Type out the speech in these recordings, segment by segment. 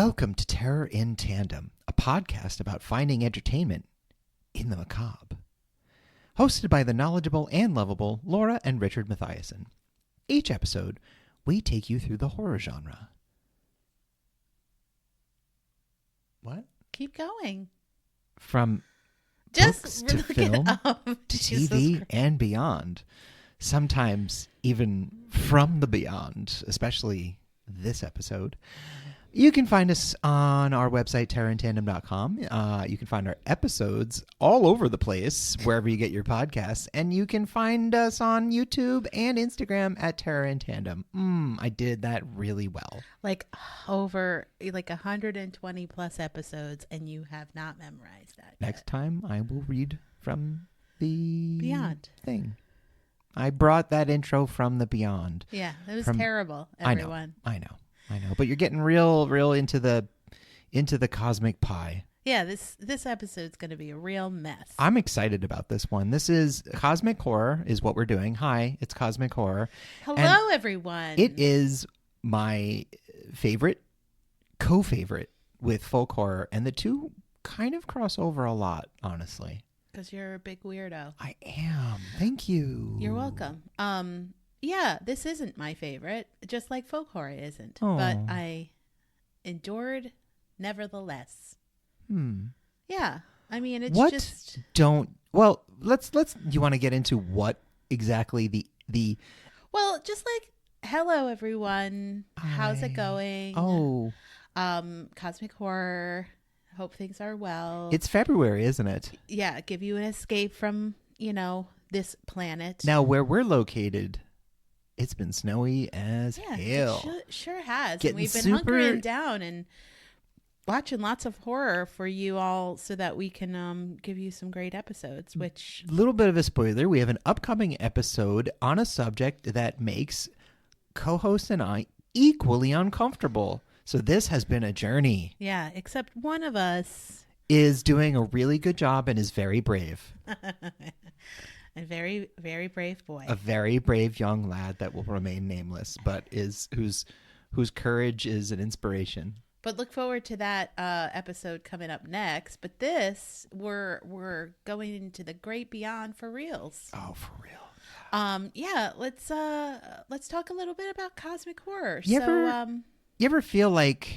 Welcome to Terror in Tandem, a podcast about finding entertainment in the macabre. Hosted by the knowledgeable and lovable Laura and Richard Mathiasen. Each episode, we take you through the horror genre. What? Keep going. From books to film to TV and beyond. Sometimes even from the beyond, especially this episode. You can find us on our website, terrorintandem.com. You can find our episodes all over the place, wherever you get your podcasts. And you can find us on YouTube and Instagram at Terror in Tandem. I did that really well. Like over 120 plus episodes, and you have not memorized that Next yet. time, I will read from the Beyond thing. I brought that intro from the Beyond. Yeah, it was terrible, everyone. I know. But you're getting real into the cosmic pie. Yeah, this episode's going to be a real mess. I'm excited about this one. This is Cosmic Horror is what we're doing. Hi, it's Cosmic Horror. Hello, everyone. It is my favorite, co-favorite with folk horror, and the two kind of cross over a lot, honestly. Because you're a big weirdo. I am. Thank you. You're welcome. Yeah, this isn't my favorite, just like folk horror isn't. Oh. But I endured nevertheless. Yeah. I mean, it's what just... let's you want to get into what exactly the Well, just like, hello, everyone. How's it going? Cosmic horror. Hope things are well. It's February, isn't it? Yeah, give you an escape from, this planet. Now, where we're located, it's been snowy as hell. It sure has. Getting and we've been super... hunkering down and watching lots of horror for you all so that we can give you some great episodes, which... Little bit of a spoiler. We have an upcoming episode on a subject that makes co-host and I equally uncomfortable. So this has been a journey. Yeah, except one of us... is doing a really good job and is very brave. A very, very brave boy. A very brave young lad that will remain nameless, but whose courage is an inspiration. But look forward to that episode coming up next. But this, we're going into the great beyond for reals. Oh, for real. Yeah. Let's talk a little bit about cosmic horror. You ever feel like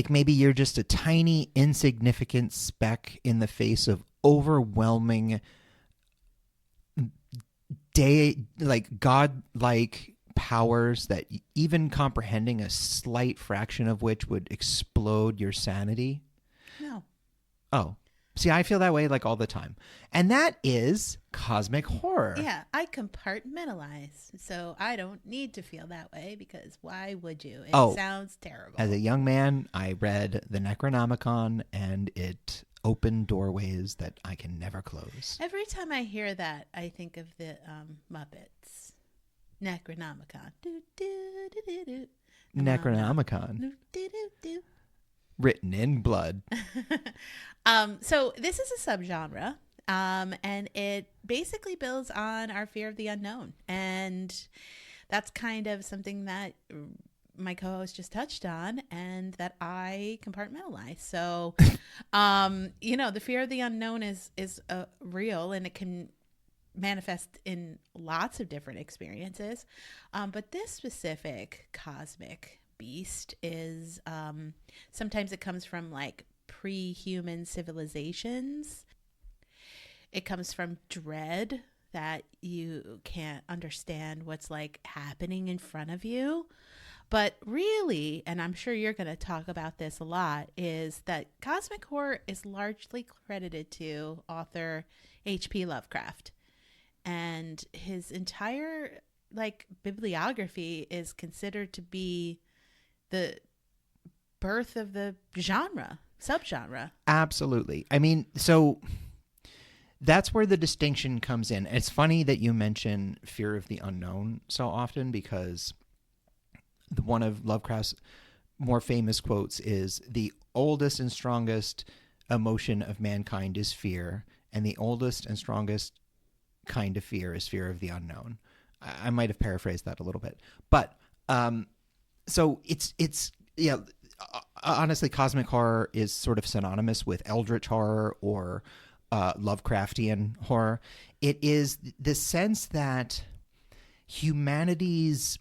maybe you're just a tiny, insignificant speck in the face of overwhelming godlike powers that even comprehending a slight fraction of which would explode your sanity? No. Oh. See, I feel that way all the time. And that is cosmic horror. Yeah, I compartmentalize. So I don't need to feel that way because why would you? It sounds terrible. As a young man, I read the Necronomicon and it opened doorways that I can never close. Every time I hear that, I think of the Muppets. Necronomicon. Do, do, do, do, do. Necronomicon. Do, do, do, do. Written in blood. So this is a subgenre, and it basically builds on our fear of the unknown. And that's kind of something that my co-host just touched on and that I compartmentalize. So, the fear of the unknown is real, and it can manifest in lots of different experiences. But this specific cosmic beast is sometimes it comes from pre-human civilizations. It comes from dread that you can't understand what's happening in front of you. But really, and I'm sure you're going to talk about this a lot, is that cosmic horror is largely credited to author H.P. Lovecraft. And his entire bibliography is considered to be the birth of the subgenre. Absolutely. I mean, so that's where the distinction comes in. It's funny that you mention fear of the unknown so often because one of Lovecraft's more famous quotes is, "The oldest and strongest emotion of mankind is fear, and the oldest and strongest kind of fear is fear of the unknown." I might have paraphrased that a little bit, but so it's honestly, cosmic horror is sort of synonymous with eldritch horror or Lovecraftian horror. It is the sense that humanity's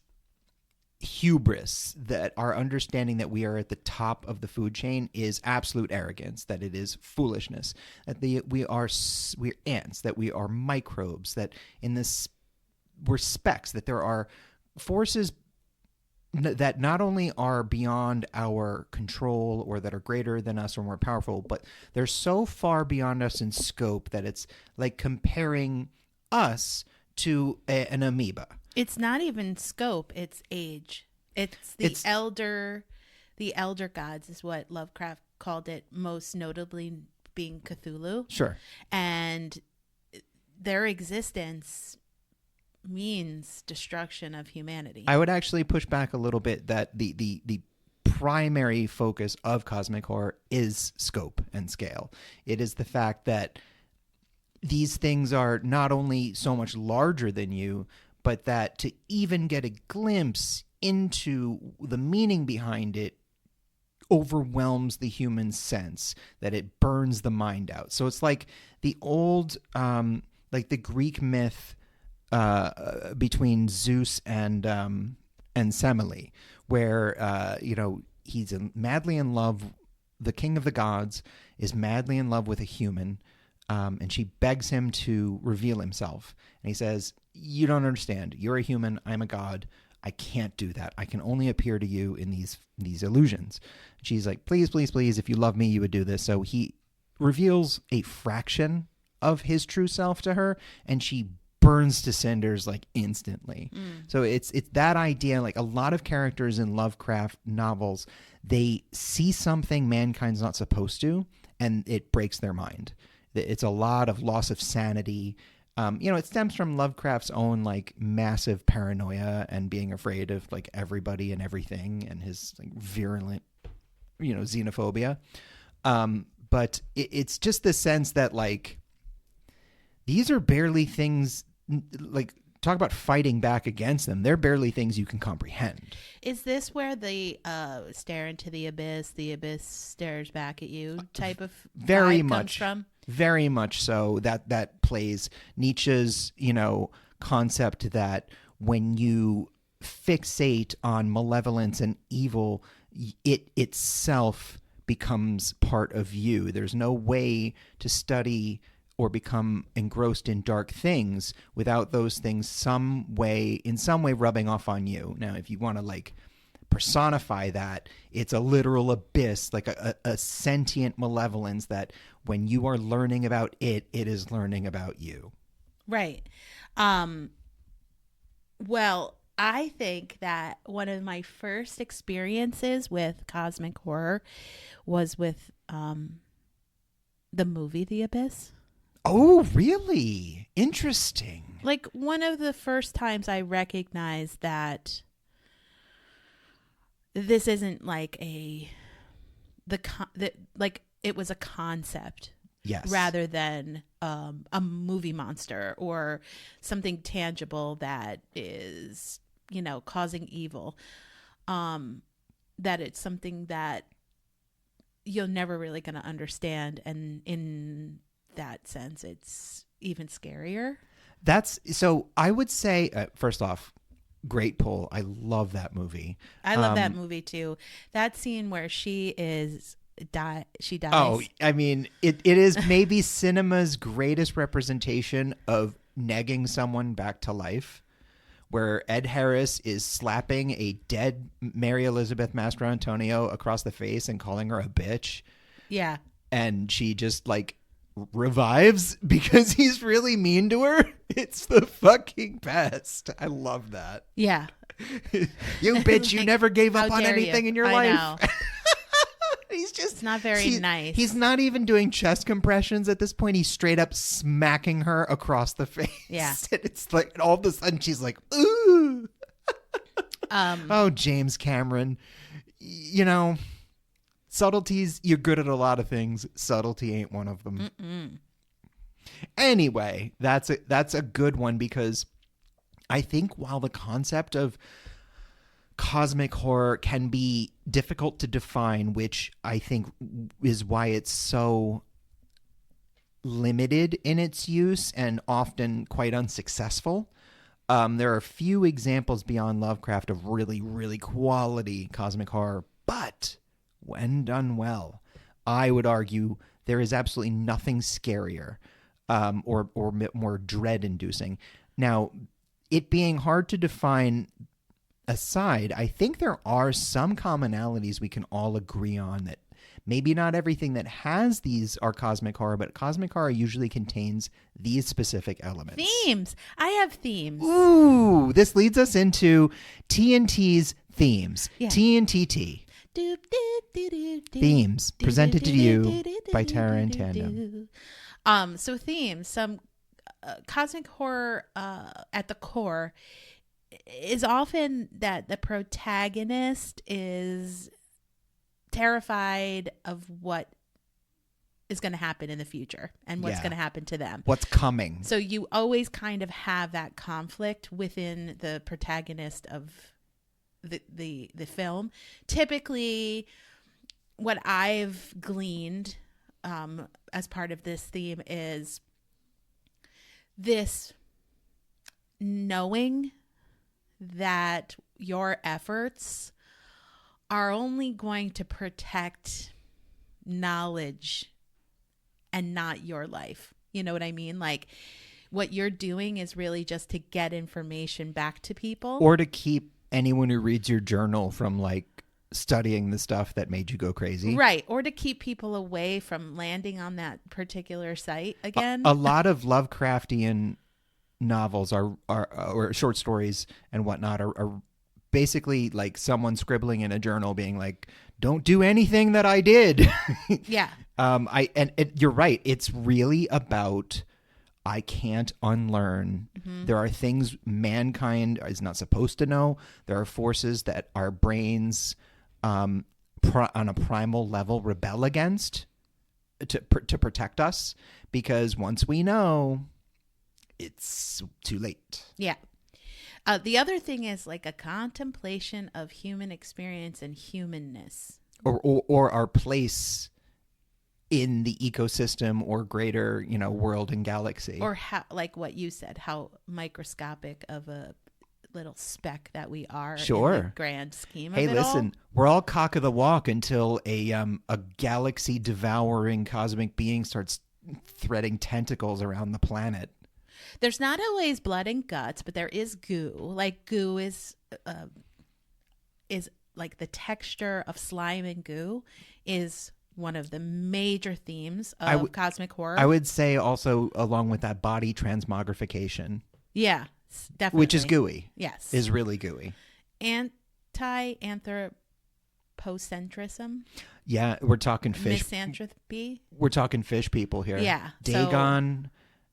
hubris, that our understanding that we are at the top of the food chain is absolute arrogance, that it is foolishness, that we're ants, that we are microbes, that we're specks, that there are forces that not only are beyond our control or that are greater than us or more powerful, but they're so far beyond us in scope that it's like comparing us to an amoeba. It's not even scope, it's age. It's elder gods is what Lovecraft called it, most notably being Cthulhu. Sure. And their existence means destruction of humanity. I would actually push back a little bit that the primary focus of cosmic horror is scope and scale. It is the fact that these things are not only so much larger than you, but that to even get a glimpse into the meaning behind it overwhelms the human sense, that it burns the mind out. So it's like the old, like the Greek myth between Zeus and Semele, where he's madly in love. The king of the gods is madly in love with a human, and she begs him to reveal himself. And he says, "You don't understand. You're a human. I'm a god. I can't do that. I can only appear to you in these illusions." And she's like, "Please, please, please. If you love me, you would do this." So he reveals a fraction of his true self to her, and she burns to cinders like instantly. So it's that idea. Like a lot of characters in Lovecraft novels, they see something mankind's not supposed to, and it breaks their mind. It's a lot of loss of sanity. It stems from Lovecraft's own like massive paranoia and being afraid of like everybody and everything, and his like virulent, xenophobia. But it's just the sense that like these are barely things. Like, talk about fighting back against them. They're barely things you can comprehend. Is this where the stare into the abyss stares back at you type of very vibe much comes from? Very much so. That plays Nietzsche's, concept that when you fixate on malevolence and evil, it itself becomes part of you. There's no way to study or become engrossed in dark things without those things in some way rubbing off on you. Now, if you want to like personify that, it's a literal abyss, like a sentient malevolence that when you are learning about it is learning about you. Right. Well, I think that one of my first experiences with cosmic horror was with the movie The Abyss. Oh, really? Interesting. Like one of the first times I recognized that this isn't like it was a concept. Yes. Rather than a movie monster or something tangible that is, causing evil. That it's something that you're never really going to understand, and in that sense it's even scarier. So I would say first off, great pull. I love that movie. I love that movie too. That scene where she dies. Oh, I mean, it is maybe cinema's greatest representation of negging someone back to life, where Ed Harris is slapping a dead Mary Elizabeth Mastro-Antonio across the face and calling her a bitch. Yeah. And she just like revives because he's really mean to her. It's the fucking best. I love that. Yeah. You bitch, you never gave up on anything in your life. Know. He's just not very nice. He's not even doing chest compressions at this point. He's straight up smacking her across the face. Yeah. And it's like all of a sudden she's like, ooh. Oh, James Cameron. Subtleties, you're good at a lot of things. Subtlety ain't one of them. Mm-mm. Anyway, that's a good one, because I think while the concept of cosmic horror can be difficult to define, which I think is why it's so limited in its use and often quite unsuccessful. There are few examples beyond Lovecraft of really, really quality cosmic horror, but when done well, I would argue there is absolutely nothing scarier or more dread-inducing. Now, it being hard to define aside, I think there are some commonalities we can all agree on that maybe not everything that has these are cosmic horror, but cosmic horror usually contains these specific elements. Themes. I have themes. Ooh, this leads us into TNT's themes. Yeah. TNTT. Themes presented to you by Tara and Tandem. So themes, some cosmic horror at the core is often that the protagonist is terrified of what is going to happen in the future and what's going to happen to them. What's coming. So you always kind of have that conflict within the protagonist of the film. Typically, what I've gleaned as part of this theme is this knowing that your efforts are only going to protect knowledge and not your life. You know what I mean? Like, what you're doing is really just to get information back to people. Or to keep anyone who reads your journal from, like, studying the stuff that made you go crazy. Right. Or to keep people away from landing on that particular site again. A lot of Lovecraftian novels are or short stories and whatnot are basically like someone scribbling in a journal being like, don't do anything that I did. Yeah. You're right. It's really about, I can't unlearn. Mm-hmm. There are things mankind is not supposed to know. There are forces that our brains on a primal level rebel against to protect us, because once we know, it's too late. Yeah. The other thing is like a contemplation of human experience and humanness. Or our place in the ecosystem or greater, world and galaxy. Or how, like what you said, how microscopic of a little speck that we are in the grand scheme of it all. Hey, listen, we're all cock of the walk until a galaxy devouring cosmic being starts threading tentacles around the planet. There's not always blood and guts, but there is goo. Like goo is like the texture of slime and goo is one of the major themes of cosmic horror. I would say also along with that body transmogrification. Yeah, definitely. Which is gooey. Yes. Is really gooey. Anthropocentrism. Yeah, we're talking fish. Misanthropy. We're talking fish people here. Yeah. Dagon.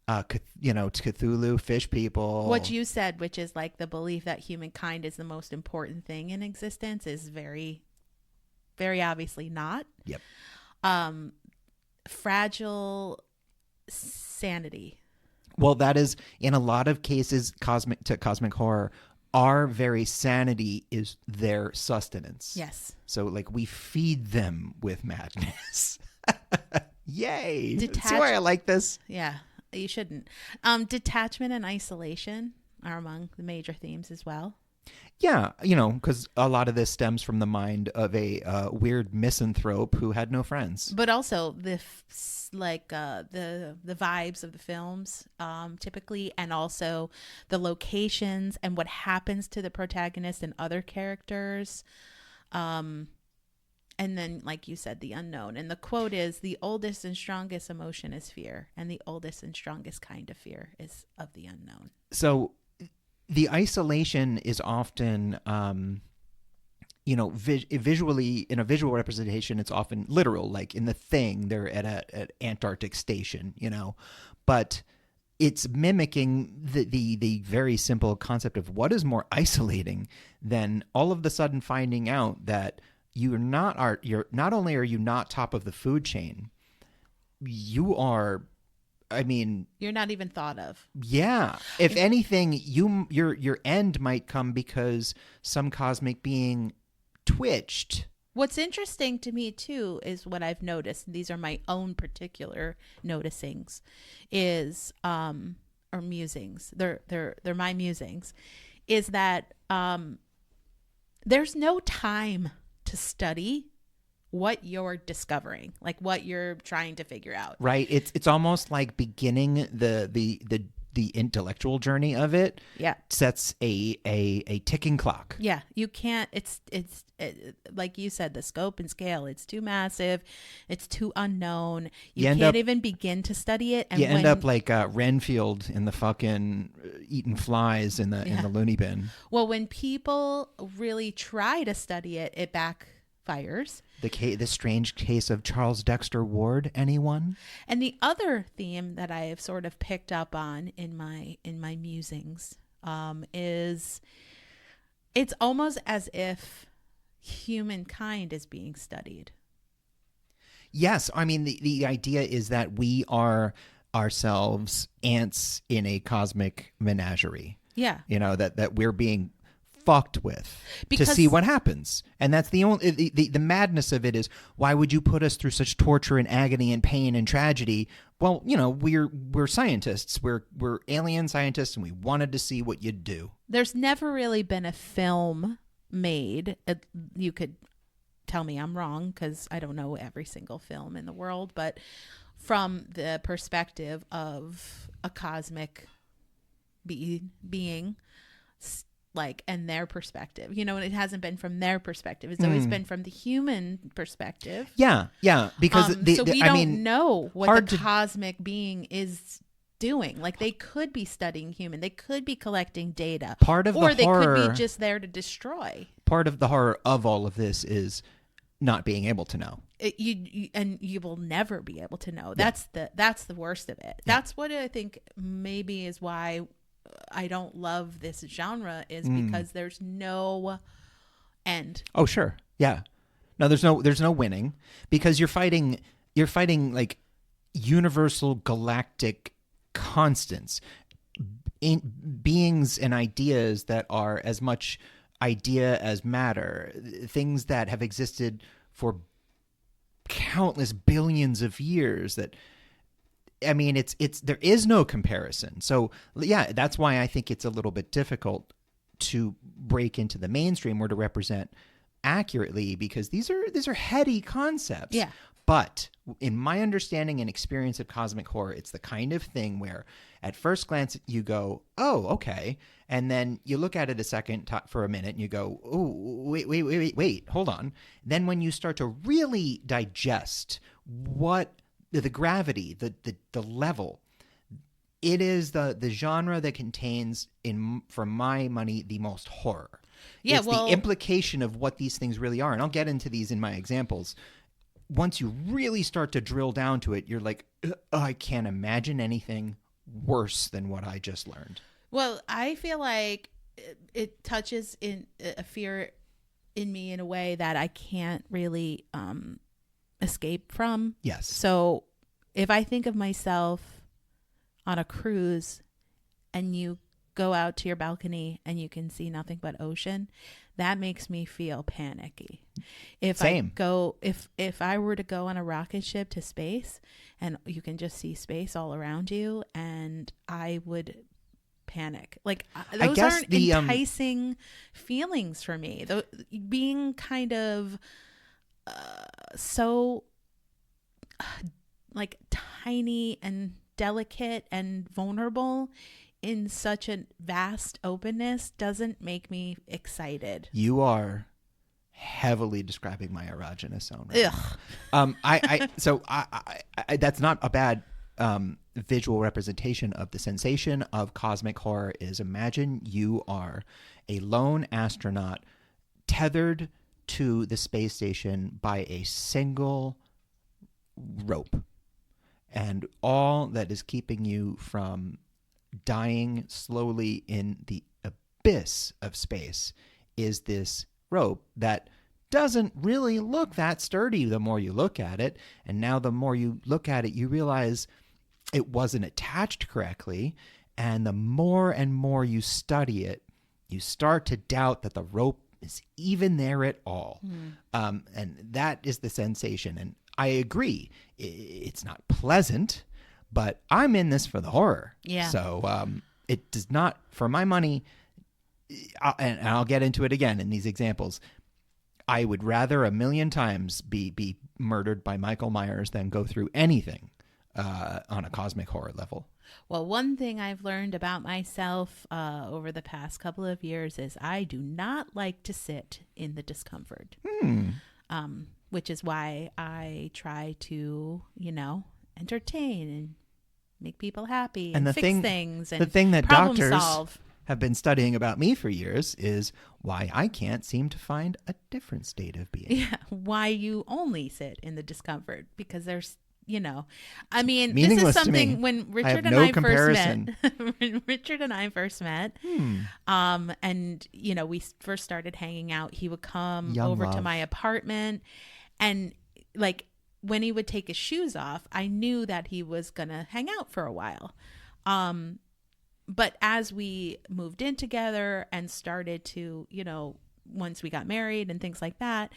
Cthulhu, fish people. What you said, which is like the belief that humankind is the most important thing in existence, is very, very obviously not. Yep. Fragile sanity. Well, that is in a lot of cases cosmic horror. Our very sanity is their sustenance. Yes. So, like, we feed them with madness. Yay! See why I like this? Yeah. You shouldn't. Detachment and isolation are among the major themes as well. Yeah, because a lot of this stems from the mind of a weird misanthrope who had no friends. But also the vibes of the films, typically, and also the locations and what happens to the protagonist and other characters. And then, like you said, the unknown. And the quote is, the oldest and strongest emotion is fear. And the oldest and strongest kind of fear is of the unknown. So the isolation is often, visually, in a visual representation, it's often literal. Like in The Thing, they're at an Antarctic station, But it's mimicking the very simple concept of what is more isolating than all of a sudden finding out that you're not only are you not top of the food chain, you are I mean, you're not even thought of. Yeah. If anything, your end might come because some cosmic being twitched. What's interesting to me too is what I've noticed, and these are my own particular noticings, is or musings. They're my musings, is that there's no time to study what you're discovering, like what you're trying to figure out. Right. It's almost like beginning the intellectual journey of it. Yeah. Sets a ticking clock. Yeah. You can't, it's like you said, the scope and scale, it's too massive. It's too unknown. You can't even begin to study it. And you end up like Renfield in the fucking eating flies in the loony bin. Well, when people really try to study it, it backfires. The strange case of Charles Dexter Ward, anyone? And the other theme that I have sort of picked up on in my musings is it's almost as if humankind is being studied. Yes. I mean, the idea is that we are ourselves ants in a cosmic menagerie. Yeah. That we're being fucked with to see what happens. And that's the only the madness of it is, why would you put us through such torture and agony and pain and tragedy? Well, we're scientists. We're alien scientists, and we wanted to see what you'd do. There's never really been a film made. You could tell me I'm wrong, because I don't know every single film in the world, but from the perspective of a cosmic being, like, and their perspective, and it hasn't been from their perspective. It's always been from the human perspective. Yeah. Because so we don't know what the cosmic being is doing. Like, they could be studying human. They could be collecting data. Or they could be just there to destroy. Part of the horror of all of this is not being able to know. You will never be able to know. That's the worst of it. Yeah. That's what I think maybe is why I don't love this genre, is because there's no end. Oh, sure. Yeah. No, there's no winning, because you're fighting like universal galactic constants, beings and ideas that are as much idea as matter, things that have existed for countless billions of years. That, I mean, it's there is no comparison. So yeah, that's why I think it's a little bit difficult to break into the mainstream or to represent accurately, because these are heady concepts. Yeah. But in my understanding and experience of cosmic horror, it's the kind of thing where at first glance you go, oh, okay. And then you look at it a second for a minute and you go, oh, wait, hold on. Then when you start to really digest what the gravity, the level, it is the genre that contains, for my money, the most horror. Yeah, it's the implication of what these things really are. And I'll get into these in my examples. Once you really start to drill down to it, you're like, I can't imagine anything worse than what I just learned. Well, I feel like it touches in a fear in me in a way that I can't really escape from. Yes. So if I think of myself on a cruise and you go out to your balcony and you can see nothing but ocean, that makes me feel panicky. Same. If I were to go on a rocket ship to space and you can just see space all around you, and I would panic. Like, those aren't enticing feelings for me. Being kind of so like tiny and delicate and vulnerable in such a vast openness doesn't make me excited. You are heavily describing my erogenous zone right now. So that's not a bad visual representation of the sensation of cosmic horror. Is, imagine you are a lone astronaut tethered to the space station by a single rope, and all that is keeping you from dying slowly in the abyss of space is this rope that doesn't really look that sturdy the more you look at it. And now the more you look at it, you realize it wasn't attached correctly. And the more and more you study it, you start to doubt that the rope is even there at all. And that is the sensation. And I agree, it's not pleasant, but I'm in this for the horror. Yeah. So it does not, for my money, and I'll get into it again in these examples, I would rather a million times be murdered by Michael Myers than go through anything on a cosmic horror level. Well, one thing I've learned about myself over the past couple of years is I do not like to sit in the discomfort, which is why I try to, entertain and make people happy and fix things and the thing that problem doctors solve. Have been studying about me for years is why I can't seem to find a different state of being. Yeah, why you only sit in the discomfort, because there's I mean, this Meaningless is to me. something when Richard and no I comparison. first met. When Richard and I first met, and we first started hanging out. He would come Young over love. to my apartment, and like when he would take his shoes off, I knew that he was gonna hang out for a while. But as we moved in together and started to, once we got married and things like that,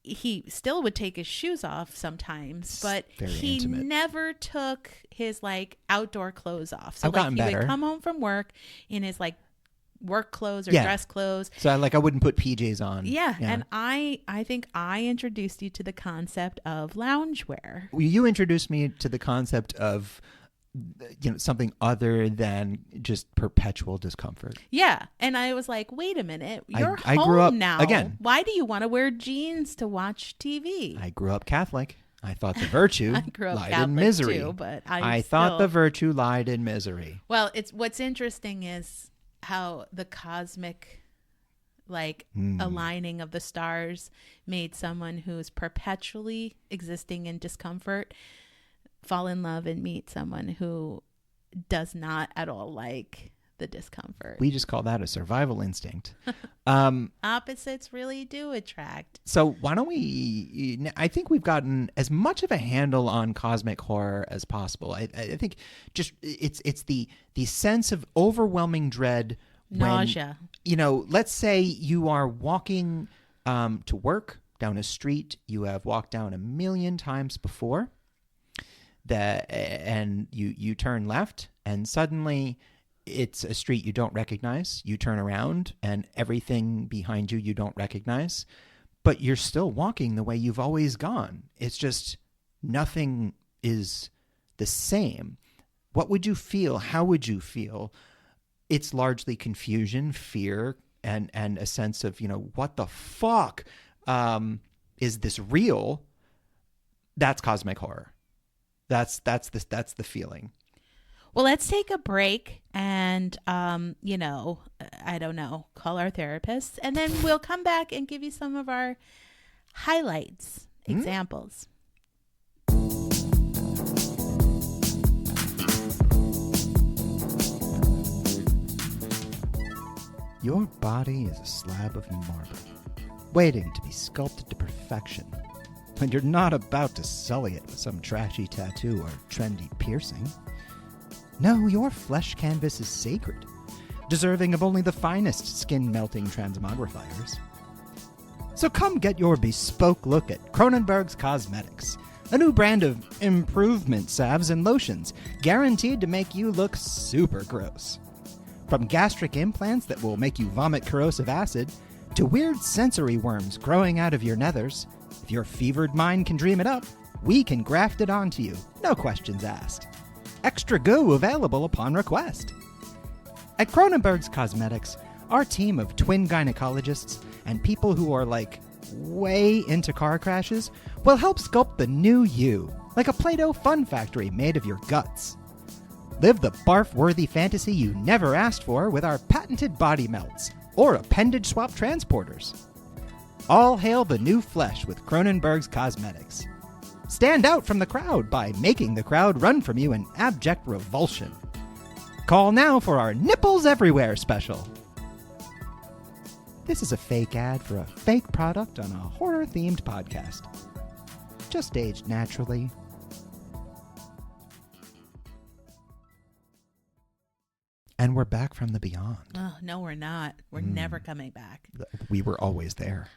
he still would take his shoes off sometimes, but he intimate. never took his outdoor clothes off. So I've gotten he better. would come home from work in his work clothes or dress clothes. So I wouldn't put PJs on. Yeah. And I think I introduced you to the concept of loungewear. You introduced me to the concept of something other than just perpetual discomfort. Yeah. And I was like, wait a minute, you're I home grew up, now. again. Why do you want to wear jeans to watch TV? I grew up Catholic. I thought the virtue I grew up lied Catholic in misery. too, but I thought the virtue lied in misery. Well, what's interesting is how the cosmic aligning of the stars made someone who's perpetually existing in discomfort fall in love and meet someone who does not at all like the discomfort. We just call that a survival instinct. Opposites really do attract. So why don't we, I think we've gotten as much of a handle on cosmic horror as possible. I think just it's the sense of overwhelming dread. Nausea. When, let's say you are walking to work down a street you have walked down a million times before, and you turn left, and suddenly it's a street you don't recognize. You turn around and everything behind you don't recognize, but you're still walking the way you've always gone. It's just nothing is the same. What would you feel? How would you feel? It's largely confusion, fear, and a sense of, what the fuck? Is this real? That's cosmic horror. That's the feeling. Well, let's take a break and, I don't know, call our therapist, and then we'll come back and give you some of our highlights, examples. Your body is a slab of marble, waiting to be sculpted to perfection. And you're not about to sully it with some trashy tattoo or trendy piercing. No, your flesh canvas is sacred, deserving of only the finest skin-melting transmogrifiers. So come get your bespoke look at Cronenberg's Cosmetics, a new brand of improvement salves and lotions guaranteed to make you look super gross. From gastric implants that will make you vomit corrosive acid, to weird sensory worms growing out of your nethers, if your fevered mind can dream it up, we can graft it onto you, no questions asked. Extra goo available upon request. At Cronenberg's Cosmetics, our team of twin gynecologists and people who are way into car crashes will help sculpt the new you, like a Play-Doh fun factory made of your guts. Live the barf-worthy fantasy you never asked for with our patented body melts or appendage swap transporters. All hail the new flesh with Cronenberg's Cosmetics. Stand out from the crowd by making the crowd run from you in abject revulsion. Call now for our Nipples Everywhere special. This is a fake ad for a fake product on a horror-themed podcast. Just aged naturally. And we're back from the beyond. Oh, no, we're not. We're never coming back. We were always there.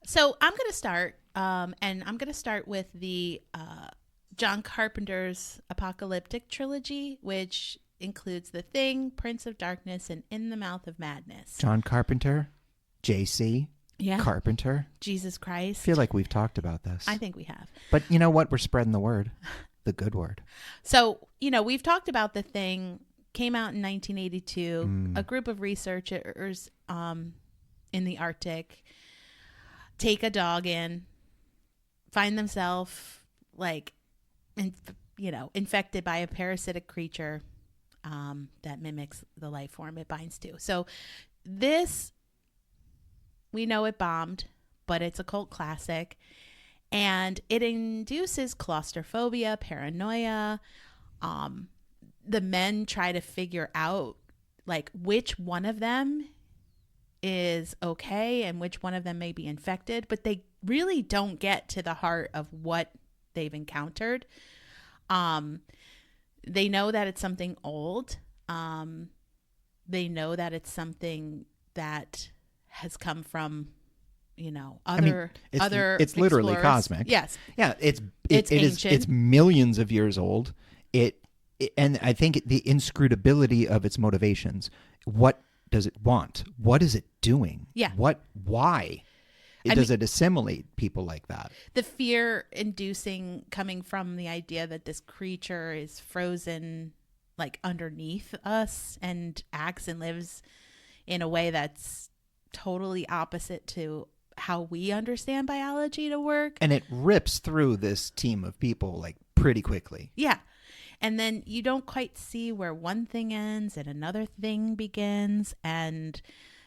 So I'm going to start, and I'm going to start with the John Carpenter's apocalyptic trilogy, which includes The Thing, Prince of Darkness, and In the Mouth of Madness. John Carpenter, J.C. Carpenter. Jesus Christ. I feel like we've talked about this. I think we have. But you know what? We're spreading the word. The good word. So, we've talked about The Thing. Came out in 1982. A group of researchers in the Arctic take a dog in, find themselves infected by a parasitic creature that mimics the life form it binds to. So this, we know it bombed, but it's a cult classic, and it induces claustrophobia, paranoia. The men try to figure out which one of them is okay and which one of them may be infected, but they really don't get to the heart of what they've encountered. They know that it's something old. They know that it's something that has come from, other it's literally explorers. Cosmic. Yes. Yeah, it's ancient. It's millions of years old. And I think the inscrutability of its motivations. What does it want? What is it doing? Yeah. Why? Does it assimilate people like that? The fear inducing coming from the idea that this creature is frozen underneath us and acts and lives in a way that's totally opposite to how we understand biology to work. And it rips through this team of people pretty quickly. Yeah. And then you don't quite see where one thing ends and another thing begins, and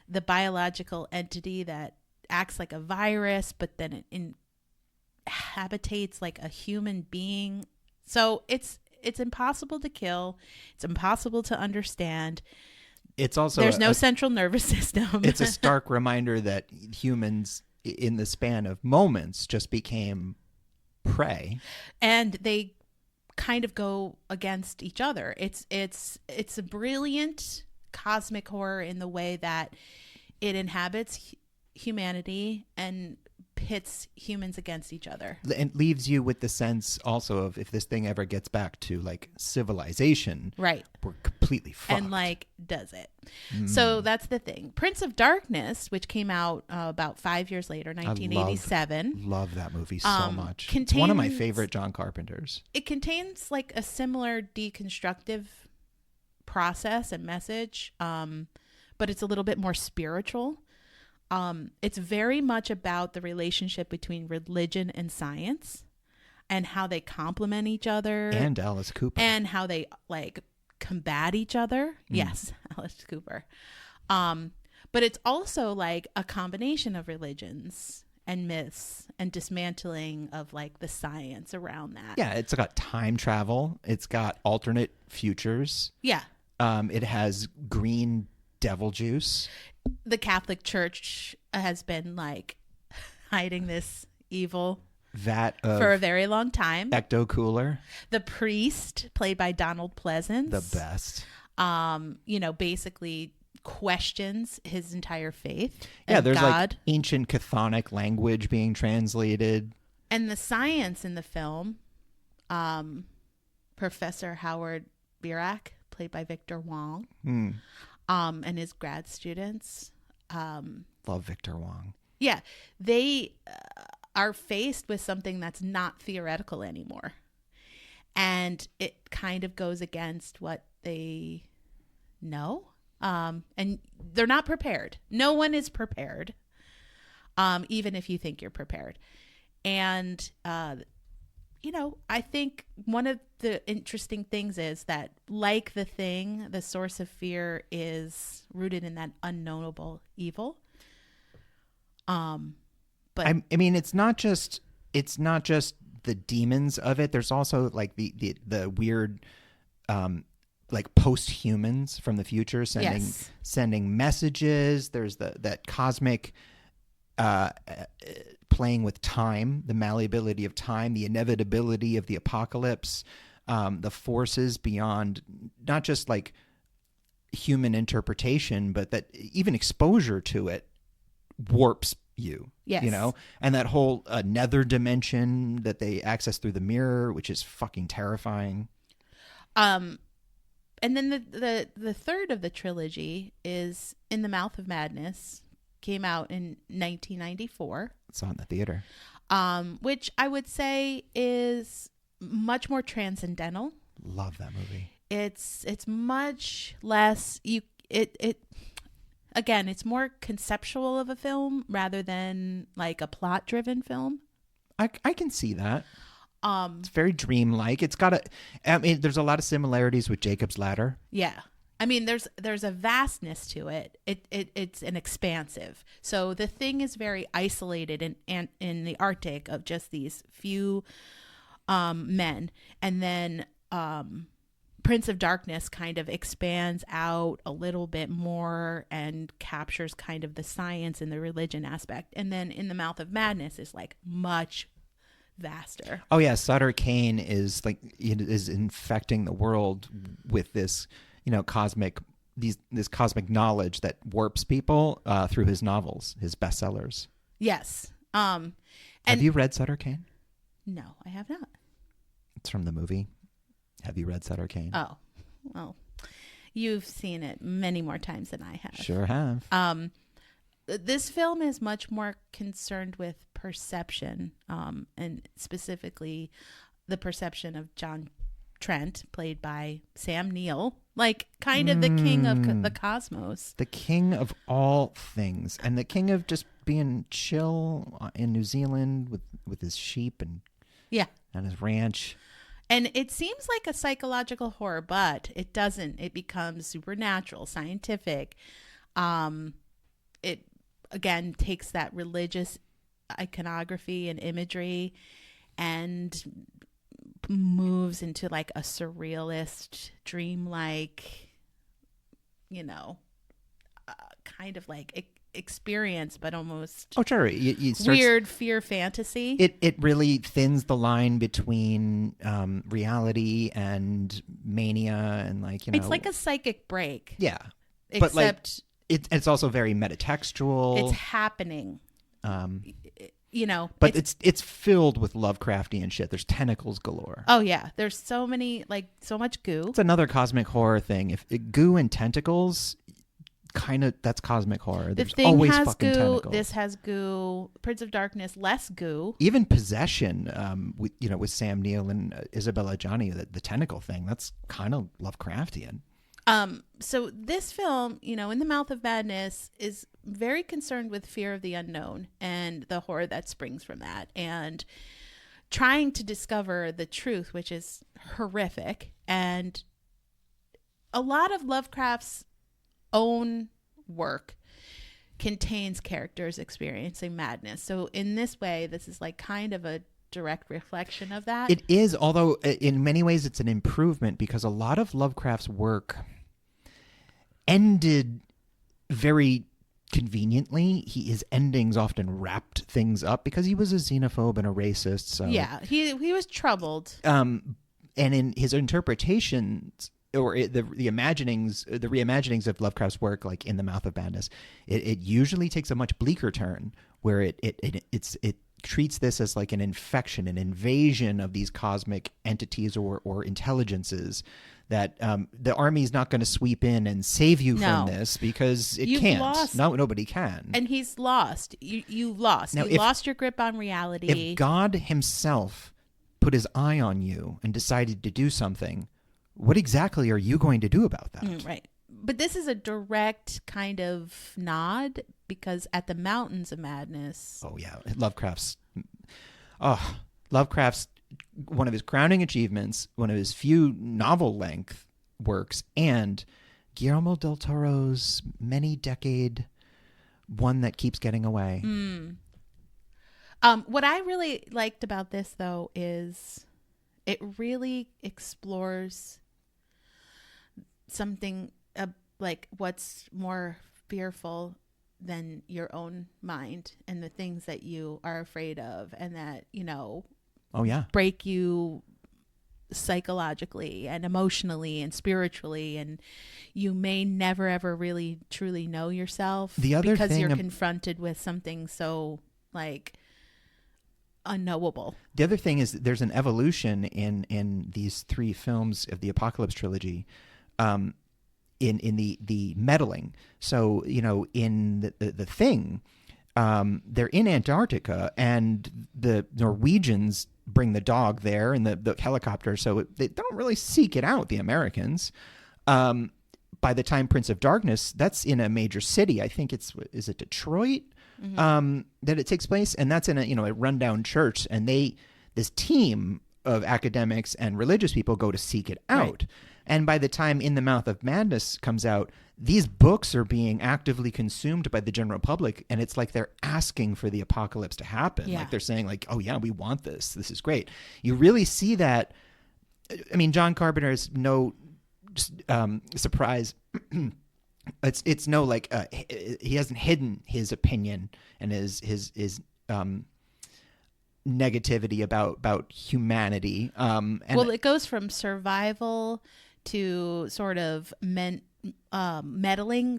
the biological entity that acts like a virus, but then it inhabitates like a human being. So it's impossible to kill. It's impossible to understand. It's also there's no central nervous system. It's a stark reminder that humans, in the span of moments, just became prey, and they kind of go against each other. It's a brilliant cosmic horror in the way that it inhabits humanity and pits humans against each other. And leaves you with the sense also of, if this thing ever gets back to civilization, right, we're completely fucked. And does it? So that's The Thing. Prince of Darkness, which came out about 5 years later, 1987. Love that movie so much. It's one of my favorite John Carpenters. It contains a similar deconstructive process and message, but it's a little bit more spiritual. It's very much about the relationship between religion and science and how they complement each other. And Alice Cooper. And how they combat each other. Yes, Alice Cooper. But it's also a combination of religions and myths and dismantling of the science around that. Yeah, it's got time travel. It's got alternate futures. Yeah. It has green devil juice. The Catholic Church has been hiding this evil for a very long time. Ecto Cooler. The priest, played by Donald Pleasance, the best. Basically questions his entire faith. Yeah, there's God. Ancient Chthonic language being translated. And the science in the film, Professor Howard Birack, played by Victor Wong. And his grad students. Love Victor Wong. Yeah, they are faced with something that's not theoretical anymore. And it kind of goes against what they know. And they're not prepared. No one is prepared, even if you think you're prepared. And I think one of the interesting things is that, like The Thing, the source of fear is rooted in that unknowable evil. But I mean, it's not just the demons of it. There's also the weird, post-humans from the future sending messages. There's that cosmic, playing with time, the malleability of time, the inevitability of the apocalypse. the forces beyond not just like human interpretation, but that even exposure to it warps you. Yes. You know, and that whole nether dimension that they access through the mirror, which is fucking terrifying. And then the third of the trilogy is In the Mouth of Madness. Came out in 1994. Saw it in the theater. Which I would say is much more transcendental. Love that movie. It's much less again, it's more conceptual of a film rather than like a plot driven film. I can see that. It's very dreamlike. It's got there's a lot of similarities with Jacob's Ladder. Yeah. I mean, there's a vastness to it. It's an expansive. So the thing is very isolated in the Arctic of just these few men, and then Prince of Darkness kind of expands out a little bit more and captures kind of the science and the religion aspect, and then In the Mouth of Madness is like much vaster. Oh yeah, Sutter Kane is infecting the world with this. Cosmic knowledge that warps people through his novels, his bestsellers. Yes. Have you read Sutter Kane? No, I have not. It's from the movie. Have you read Sutter Kane? Oh, well, you've seen it many more times than I have. Sure have. This film is much more concerned with perception, and specifically the perception of John Trent, played by Sam Neill, like kind of the king of the cosmos. The king of all things, and the king of just being chill in New Zealand with his sheep and his ranch. And it seems like a psychological horror, but it doesn't. It becomes supernatural, scientific. It again takes that religious iconography and imagery and moves into like a surrealist, dreamlike, kind of like experience, but almost weird fear fantasy. It really thins the line between reality and mania, and it's like a psychic break. Yeah, except but it's also very metatextual. It's happening. But it's filled with Lovecraftian shit. There's tentacles galore. Oh yeah, there's so much goo. It's another cosmic horror thing. If goo and tentacles, that's cosmic horror. There's always fucking goo. tentacles. This has goo. Prince of Darkness, less goo. Even Possession, with Sam Neill and Isabella Gianni, the tentacle thing. That's kind of Lovecraftian. So this film, In the Mouth of Madness, is very concerned with fear of the unknown and the horror that springs from that, and trying to discover the truth, which is horrific. And a lot of Lovecraft's own work contains characters experiencing madness. So in this way, this is like kind of a direct reflection of that. It is, although in many ways it's an improvement, because a lot of Lovecraft's work ended very conveniently. His endings often wrapped things up because he was a xenophobe and a racist. So yeah, he was troubled. And in his interpretations or the reimaginings of Lovecraft's work, like In the Mouth of Madness, it usually takes a much bleaker turn, where it treats this as like an infection, an invasion of these cosmic entities or intelligences that the army's not going to sweep in and save you from this, because it can't. Lost. No, nobody can. And he's lost. You lost. Now, you lost your grip on reality. If God himself put his eye on you and decided to do something, what exactly are you going to do about that? Right. But this is a direct kind of nod, because at the Mountains of Madness. Oh, yeah. Lovecraft's one of his crowning achievements, one of his few novel-length works, and Guillermo del Toro's many-decade one that keeps getting away. What I really liked about this, though, is it really explores something like what's more fearful than your own mind and the things that you are afraid of, and that, oh yeah, break you psychologically and emotionally and spiritually, and you may never ever really truly know yourself because you're confronted with something so like unknowable. The other thing is there's an evolution in these 3 films of the Apocalypse trilogy, in the meddling. So in the Thing, they're in Antarctica, and the Norwegians bring the dog there and the helicopter, so they don't really seek it out, the Americans. By the time Prince of Darkness, that's in a major city. I think is it Detroit, that it takes place, and that's in a rundown church, and this team of academics and religious people go to seek it out. Right. And by the time In the Mouth of Madness comes out, these books are being actively consumed by the general public, and it's like they're asking for the apocalypse to happen. Yeah. Like they're saying, like, oh yeah, we want this. This is great. You really see that. I mean, John Carpenter is no surprise. It's no like he hasn't hidden his opinion and his negativity about humanity. Well, it goes from survival to sort of meddling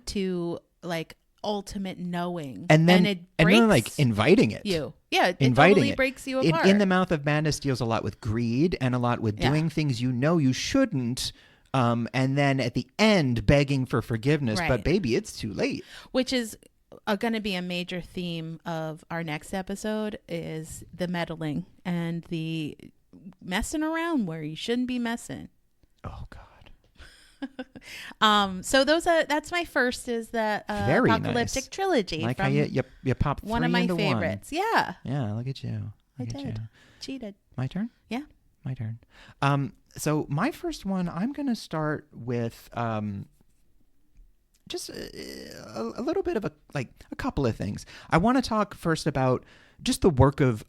to like ultimate knowing, and then it breaks and then like inviting it. It totally breaks you apart. In the Mouth of Madness deals a lot with greed and a lot with doing things you shouldn't. And then at the end, begging for forgiveness, right. But baby, it's too late. Which is going to be a major theme of our next episode, is the meddling and the messing around where you shouldn't be messing. Oh God. So that's my first, is the Apocalyptic trilogy. Like how you pop 3 one of my into favorites. One. Yeah. Yeah. Look at you. I did. Cheated. My turn. Yeah. My turn. So my first one, I'm going to start with just a little bit of a couple of things. I want to talk first about just the work of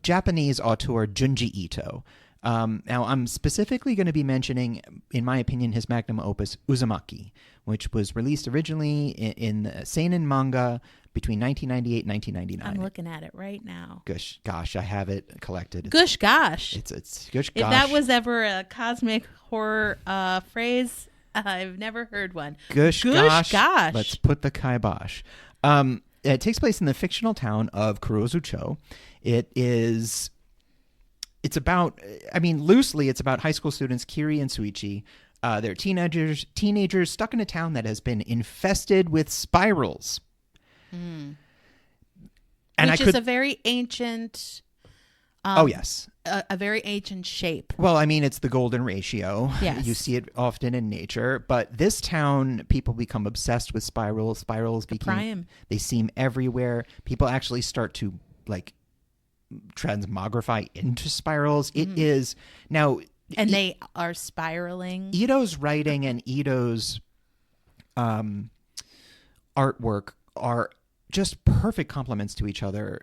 Japanese auteur Junji Ito. Now, I'm specifically going to be mentioning, in my opinion, his magnum opus, Uzumaki, which was released originally in seinen manga between 1998 and 1999. I'm looking at it right now. Gosh, I have it collected. Gosh. It's gosh. If that was ever a cosmic horror phrase, I've never heard one. Gosh. Let's put the kibosh. It takes place in the fictional town of Kurozucho. It's about, loosely, it's about high school students Kiri and Suichi. They're teenagers stuck in a town that has been infested with spirals. And which is a very ancient... oh, yes. A very ancient shape. Well, it's the golden ratio. Yes. You see it often in nature. But this town, people become obsessed with spirals. Spirals they seem everywhere. People actually start to, transmogrify into spirals. It is... Now... And they are spiraling. Ito's writing and Ito's artwork are just perfect complements to each other.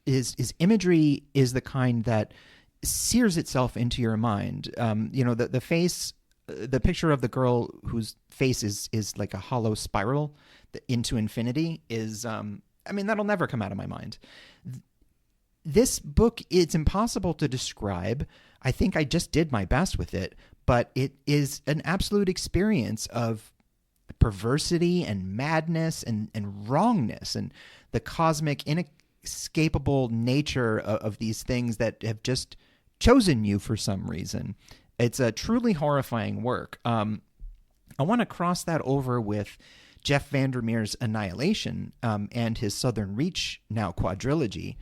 His imagery is the kind that sears itself into your mind. The face, the picture of the girl whose face is like a hollow spiral into infinity is, that'll never come out of my mind. This book, it's impossible to describe. I think I just did my best with it, but it is an absolute experience of perversity and madness and wrongness and the cosmic, inescapable nature of these things that have just chosen you for some reason. It's a truly horrifying work. I want to cross that over with Jeff Vandermeer's Annihilation and his Southern Reach now quadrilogy.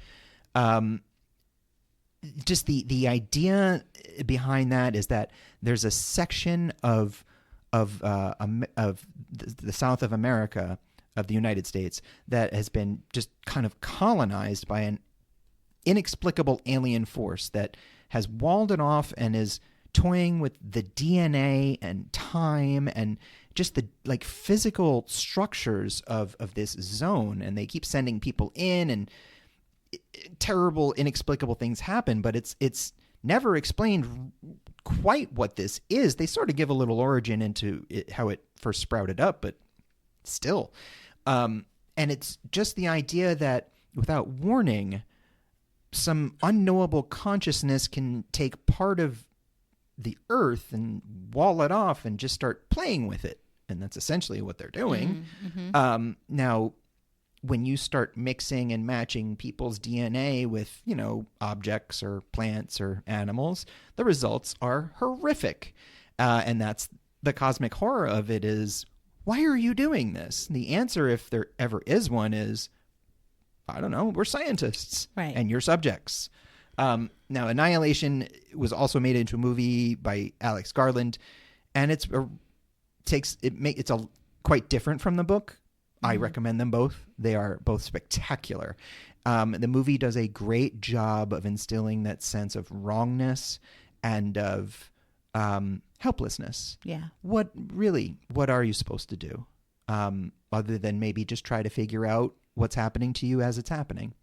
Just the idea behind that is that there's a section of the South of America, of the United States, that has been just kind of colonized by an inexplicable alien force that has walled it off and is toying with the DNA and time and just the physical structures of this zone. And they keep sending people in, and terrible, inexplicable things happen, but it's never explained quite what this is. They sort of give a little origin into how it first sprouted up, but still. And it's just the idea that without warning, some unknowable consciousness can take part of the earth and wall it off and just start playing with it. And that's essentially what they're doing. Mm-hmm. Now, when you start mixing and matching people's DNA with, objects or plants or animals, the results are horrific. And that's the cosmic horror of it is, why are you doing this? And the answer, if there ever is one, is, I don't know, we're scientists. Right. And you're subjects. Now, Annihilation was also made into a movie by Alex Garland, and it's quite different from the book. Mm-hmm. I recommend them both. They are both spectacular. The movie does a great job of instilling that sense of wrongness and of helplessness. Yeah. What are you supposed to do? Other than maybe just try to figure out what's happening to you as it's happening.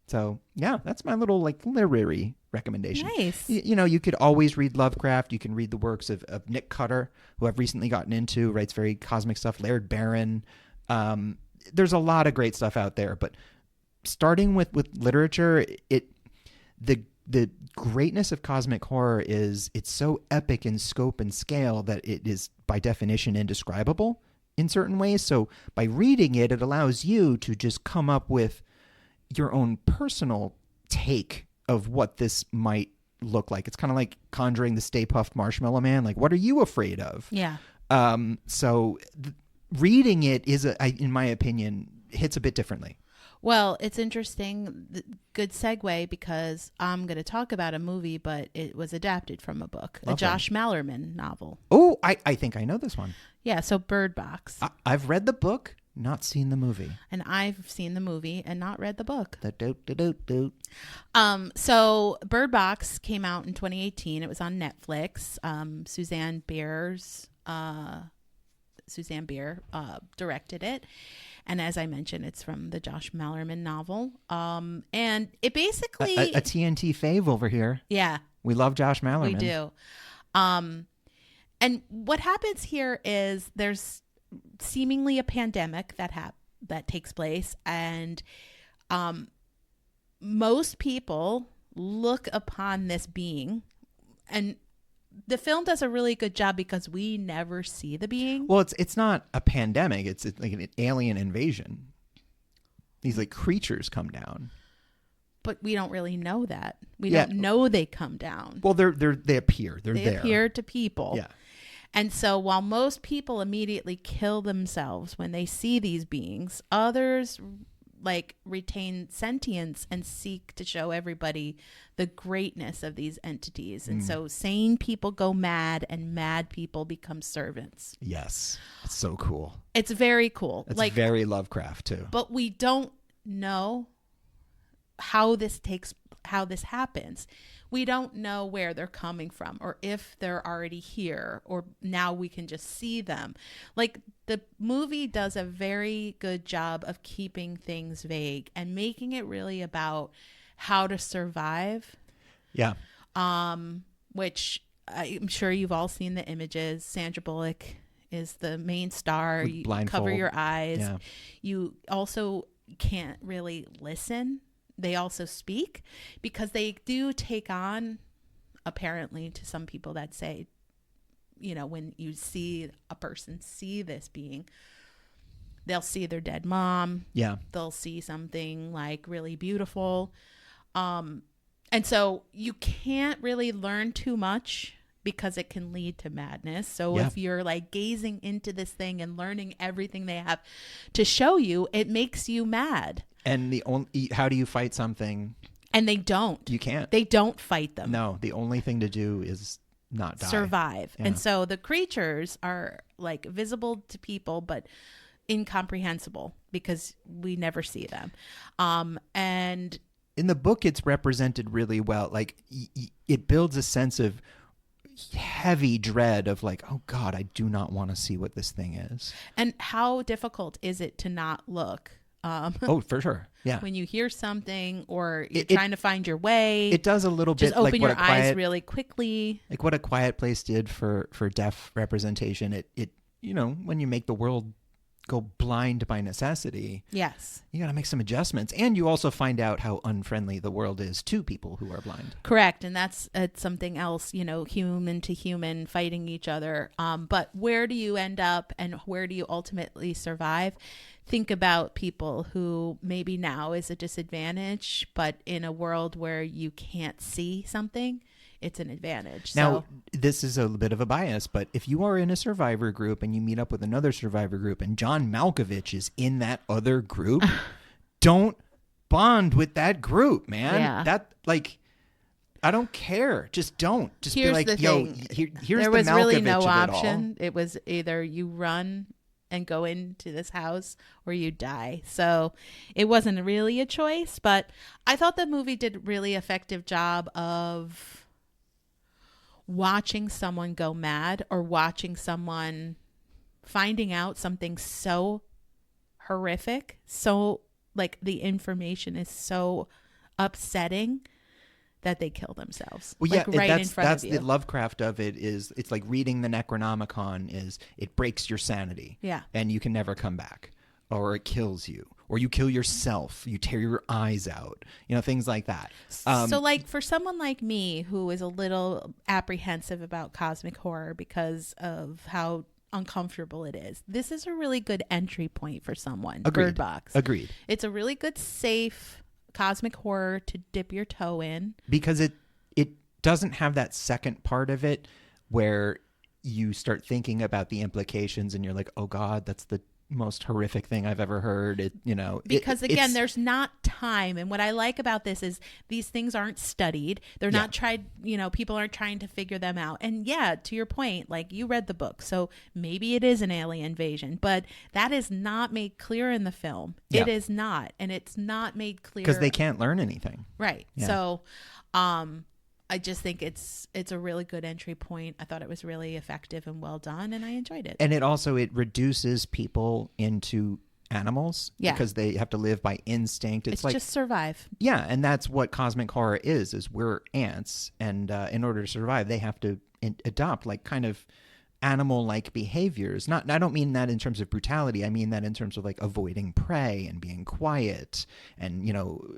So, yeah, that's my little literary recommendation. Nice. You could always read Lovecraft. You can read the works of Nick Cutter, who I've recently gotten into, writes very cosmic stuff, Laird Barron. There's a lot of great stuff out there, but starting with literature, the greatness of cosmic horror is it's so epic in scope and scale that it is by definition indescribable in certain ways. So by reading it, it allows you to just come up with your own personal take of what this might look like. It's kind of like conjuring the Stay Puft Marshmallow Man. Like, what are you afraid of? Yeah. So reading it in my opinion, hits a bit differently. Well, it's interesting. Good segue, because I'm going to talk about a movie, but it was adapted from a book, a Josh Malerman novel. Oh, I think I know this one. Yeah, so Bird Box. I've read the book, not seen the movie. And I've seen the movie and not read the book. The So Bird Box came out in 2018. It was on Netflix. Suzanne Bier directed it. And as I mentioned, it's from the Josh Malerman novel. And it basically... A TNT fave over here. Yeah. We love Josh Malerman. We do. And what happens here is there's seemingly a pandemic that takes place. And most people look upon this being, and the film does a really good job because we never see the being. Well, it's not a pandemic. It's like an alien invasion. These creatures come down. But we don't really know that. We don't know they come down. Well, they appear. They there. Appear to people. Yeah. And so while most people immediately kill themselves when they see these beings, others retain sentience and seek to show everybody the greatness of these entities. And so sane people go mad and mad people become servants. Yes. It's so cool. It's very cool. It's very Lovecraft too. But we don't know how this happens. We don't know where they're coming from or if they're already here or now we can just see them. The movie does a very good job of keeping things vague and making it really about how to survive. Yeah. Which I'm sure you've all seen the images. Sandra Bullock is the main star. With you blindfold. Cover your eyes. Yeah. You also can't really listen. They also speak because they do take on, apparently, to some people that say, when you see a person see this being, they'll see their dead mom. Yeah. They'll see something really beautiful. And so you can't really learn too much because it can lead to madness. So if you're gazing into this thing and learning everything they have to show you, it makes you mad. And how do you fight something? And they don't. You can't. They don't fight them. No, the only thing to do is not die. Survive. Yeah. And so the creatures are visible to people, but incomprehensible because we never see them. And in the book, it's represented really well. It builds a sense of heavy dread of oh God, I do not want to see what this thing is. And how difficult is it to not look? Oh, for sure. Yeah. When you hear something or you're trying to find your way. It does a little bit just open your eyes really quickly. Like what A Quiet Place did for deaf representation. It when you make the world go blind by necessity. Yes. You got to make some adjustments. And you also find out how unfriendly the world is to people who are blind. Correct. And that's something else, human to human fighting each other. But where do you end up and where do you ultimately survive? Think about people who maybe now is a disadvantage, but in a world where you can't see something, it's an advantage. Now, this is a bit of a bias, but if you are in a survivor group and you meet up with another survivor group and John Malkovich is in that other group, don't bond with that group, man. Yeah. That, like, I don't care. Just don't. Just here's be like, the yo, thing. here's there the was Malkovich really no of it option. all. It was either you run and go into this house or you die. So it wasn't really a choice, but I thought the movie did a really effective job of watching someone go mad or watching someone finding out something so horrific, so like the information is so upsetting that they kill themselves. Well, yeah, like right in front that's of you. the Lovecraft of it. Is it's like reading the Necronomicon. Is it breaks your sanity? Yeah, and you can never come back, or it kills you, or you kill yourself. You tear your eyes out. Things like that. So like for someone like me who is a little apprehensive about cosmic horror because of how uncomfortable it is, this is a really good entry point for someone. Agreed. Bird Box. Agreed. It's a really good, safe cosmic horror to dip your toe in. Because it doesn't have that second part of it where you start thinking about the implications and you're like, oh God, that's the most horrific thing I've ever heard. Because again, there's not time. And what I like about this is these things aren't studied. They're not tried, people aren't trying to figure them out. And yeah, to your point, like you read the book, so maybe it is an alien invasion, but that is not made clear in the film. Yeah. It is not. And it's not made clear. because they can't learn anything. Right. Yeah. So, I just think it's a really good entry point. I thought it was really effective and well done, and I enjoyed it. And it reduces people into animals because they have to live by instinct. It's like just survive. Yeah, and that's what cosmic horror is we're ants, and in order to survive, they have to adopt like kind of animal-like behaviors. I don't mean that in terms of brutality. I mean that in terms of like avoiding prey and being quiet and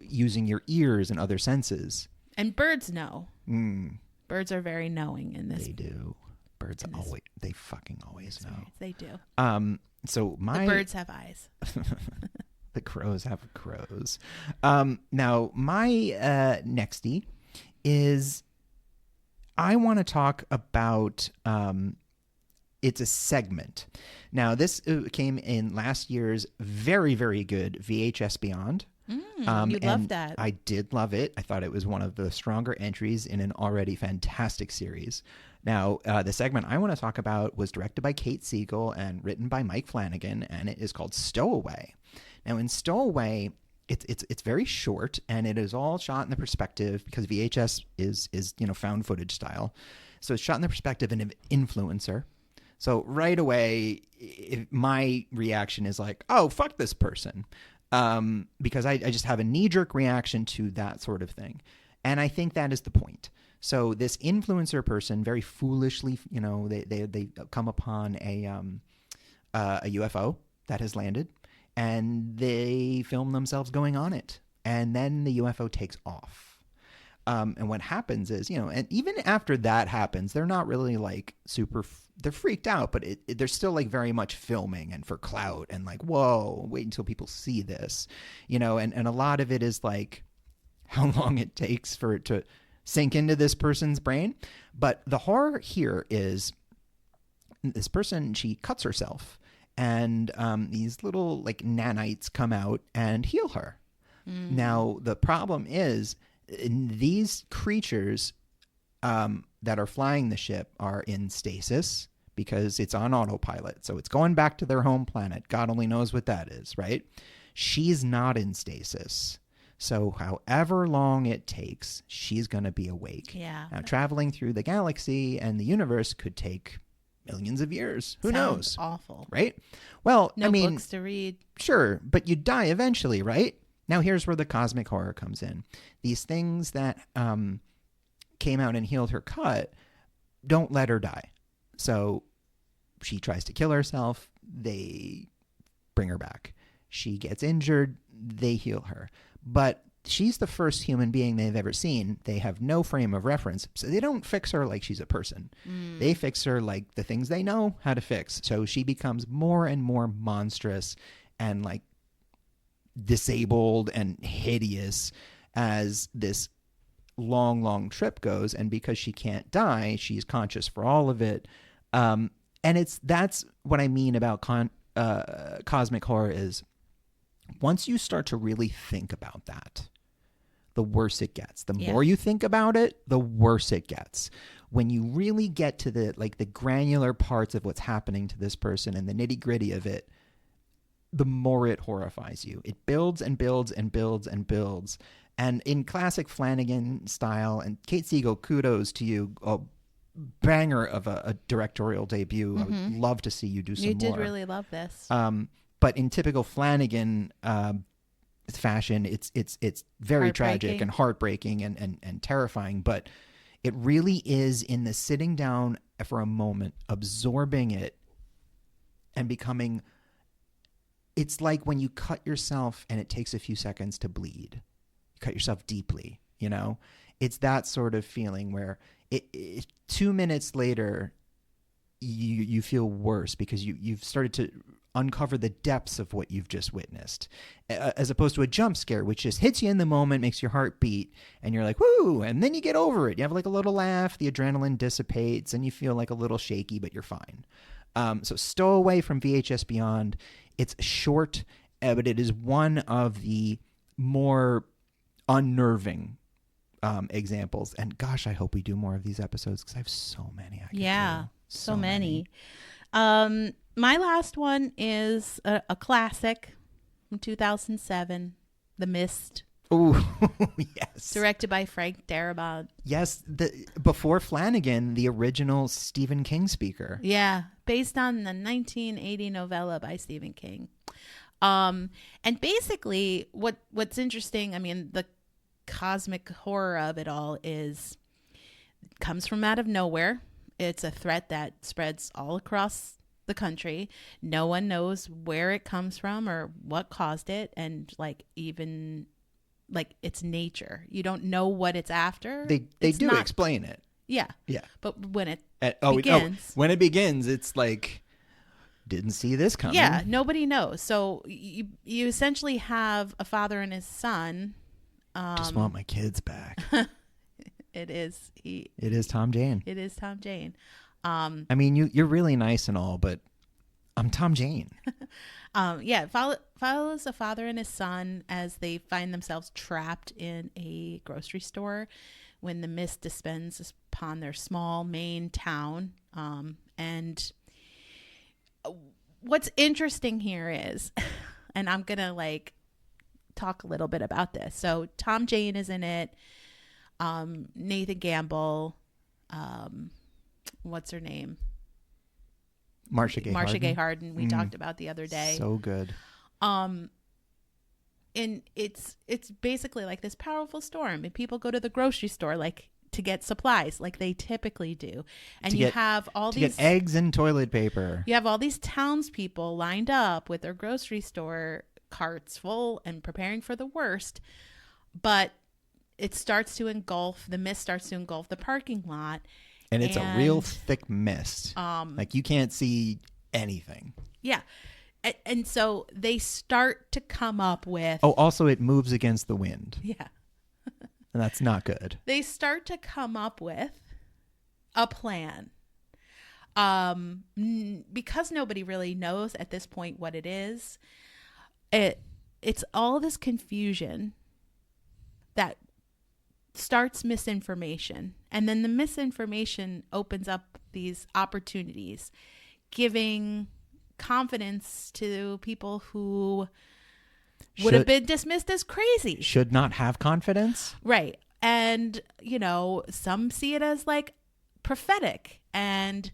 using your ears and other senses. And birds know. Birds are very knowing in this. They do. Birds they fucking always know. They do. So the birds have eyes. The crows have crows. Now my nextie is I want to talk about it's a segment. Now this came in last year's very, very good VHS Beyond. You loved that. I did love it. I thought it was one of the stronger entries in an already fantastic series. Now, the segment I want to talk about was directed by Kate Siegel and written by Mike Flanagan, and it is called Stowaway. Now, in Stowaway, it's very short, and it is all shot in the perspective because VHS is found footage style. So it's shot in the perspective of an influencer. So right away, my reaction is like, oh, fuck this person. Because I just have a knee-jerk reaction to that sort of thing. And I think that is the point. So this influencer person very foolishly, they come upon a UFO that has landed, and they film themselves going on it. And then the UFO takes off. And what happens is, and even after that happens, they're not really like they're freaked out, but they're still like very much filming and for clout and like, whoa, wait until people see this, and a lot of it is like how long it takes for it to sink into this person's brain. But the horror here is this person, she cuts herself and these little like nanites come out and heal her. Now, the problem is these creatures that are flying the ship are in stasis because it's on autopilot. So it's going back to their home planet. God only knows what that is, right? She's not in stasis. So however long it takes, she's going to be awake. Yeah. Now, traveling through the galaxy and the universe could take millions of years. Who knows? Awful. Right? Well, No books to read. Sure, but you die eventually, right? Now, here's where the cosmic horror comes in. These things that came out and healed her cut don't let her die. So she tries to kill herself. They bring her back. She gets injured, they heal her. But she's the first human being they've ever seen. They have no frame of reference. So they don't fix her like she's a person. They fix her like the things they know how to fix. So she becomes more and more monstrous and like disabled and hideous as this long trip goes. And because she can't die, she's conscious for all of it. And that's what I mean about cosmic horror is once you start to really think about that, the worse it gets. The more you think about it, the worse it gets. When you really get to the granular parts of what's happening to this person and the nitty-gritty of it, the more it horrifies you. It builds and builds and builds and builds. And in classic Flanagan style, and Kate Siegel, kudos to you, a banger of a directorial debut. I would love to see you do some more. You did really love this. But in typical Flanagan fashion, it's very tragic and heartbreaking and terrifying. But it really is in the sitting down for a moment, absorbing it, and becoming. It's like when you cut yourself and it takes a few seconds to bleed. You cut yourself deeply, you know? It's that sort of feeling where 2 minutes later, you feel worse because you've started to uncover the depths of what you've just witnessed, as opposed to a jump scare, which just hits you in the moment, makes your heart beat, and you're like, woo, and then you get over it. You have like a little laugh, the adrenaline dissipates, and you feel like a little shaky, but you're fine. So stow away from VHS Beyond. It's short, but it is one of the more unnerving examples. And gosh, I hope we do more of these episodes because I have so many. So many. My last one is a classic from 2007, The Mist. Oh, yes. Directed by Frank Darabont. Yes, before Flanagan, the original Stephen King speaker. Yeah, based on the 1980 novella by Stephen King. And basically, what's interesting, I mean, the cosmic horror of it all comes from out of nowhere. It's a threat that spreads all across the country. No one knows where it comes from or what caused it, and even it's nature. You don't know what it's after. They do explain it. Yeah. Yeah. But when it begins, when it begins, it's like, didn't see this coming. Yeah, nobody knows. So you essentially have a father and his son. Just want my kids back. It is Tom Jane. It is Tom Jane. I mean, you're really nice and all, but I'm Tom Jane. Follows a father and his son as they find themselves trapped in a grocery store when the mist descends upon their small Maine town. And what's interesting here is, and I'm gonna talk a little bit about this. So Tom Jane is in it. Nathan Gamble. What's her name? Marcia Gay Harden. We talked about the other day. So good. And it's basically like this powerful storm, and people go to the grocery store to get supplies like they typically do. And you have all these get eggs and toilet paper. You have all these townspeople lined up with their grocery store carts full and preparing for the worst. But the mist starts to engulf the parking lot. And it's a real thick mist. You can't see anything. Yeah. And so they start to come up with... Oh, also it moves against the wind. Yeah. And that's not good. They start to come up with a plan. Because nobody really knows at this point what it is, it's all this confusion that starts misinformation, and then the misinformation opens up these opportunities, giving confidence to people who would have been dismissed as crazy, should not have confidence, right? And some see it as prophetic, and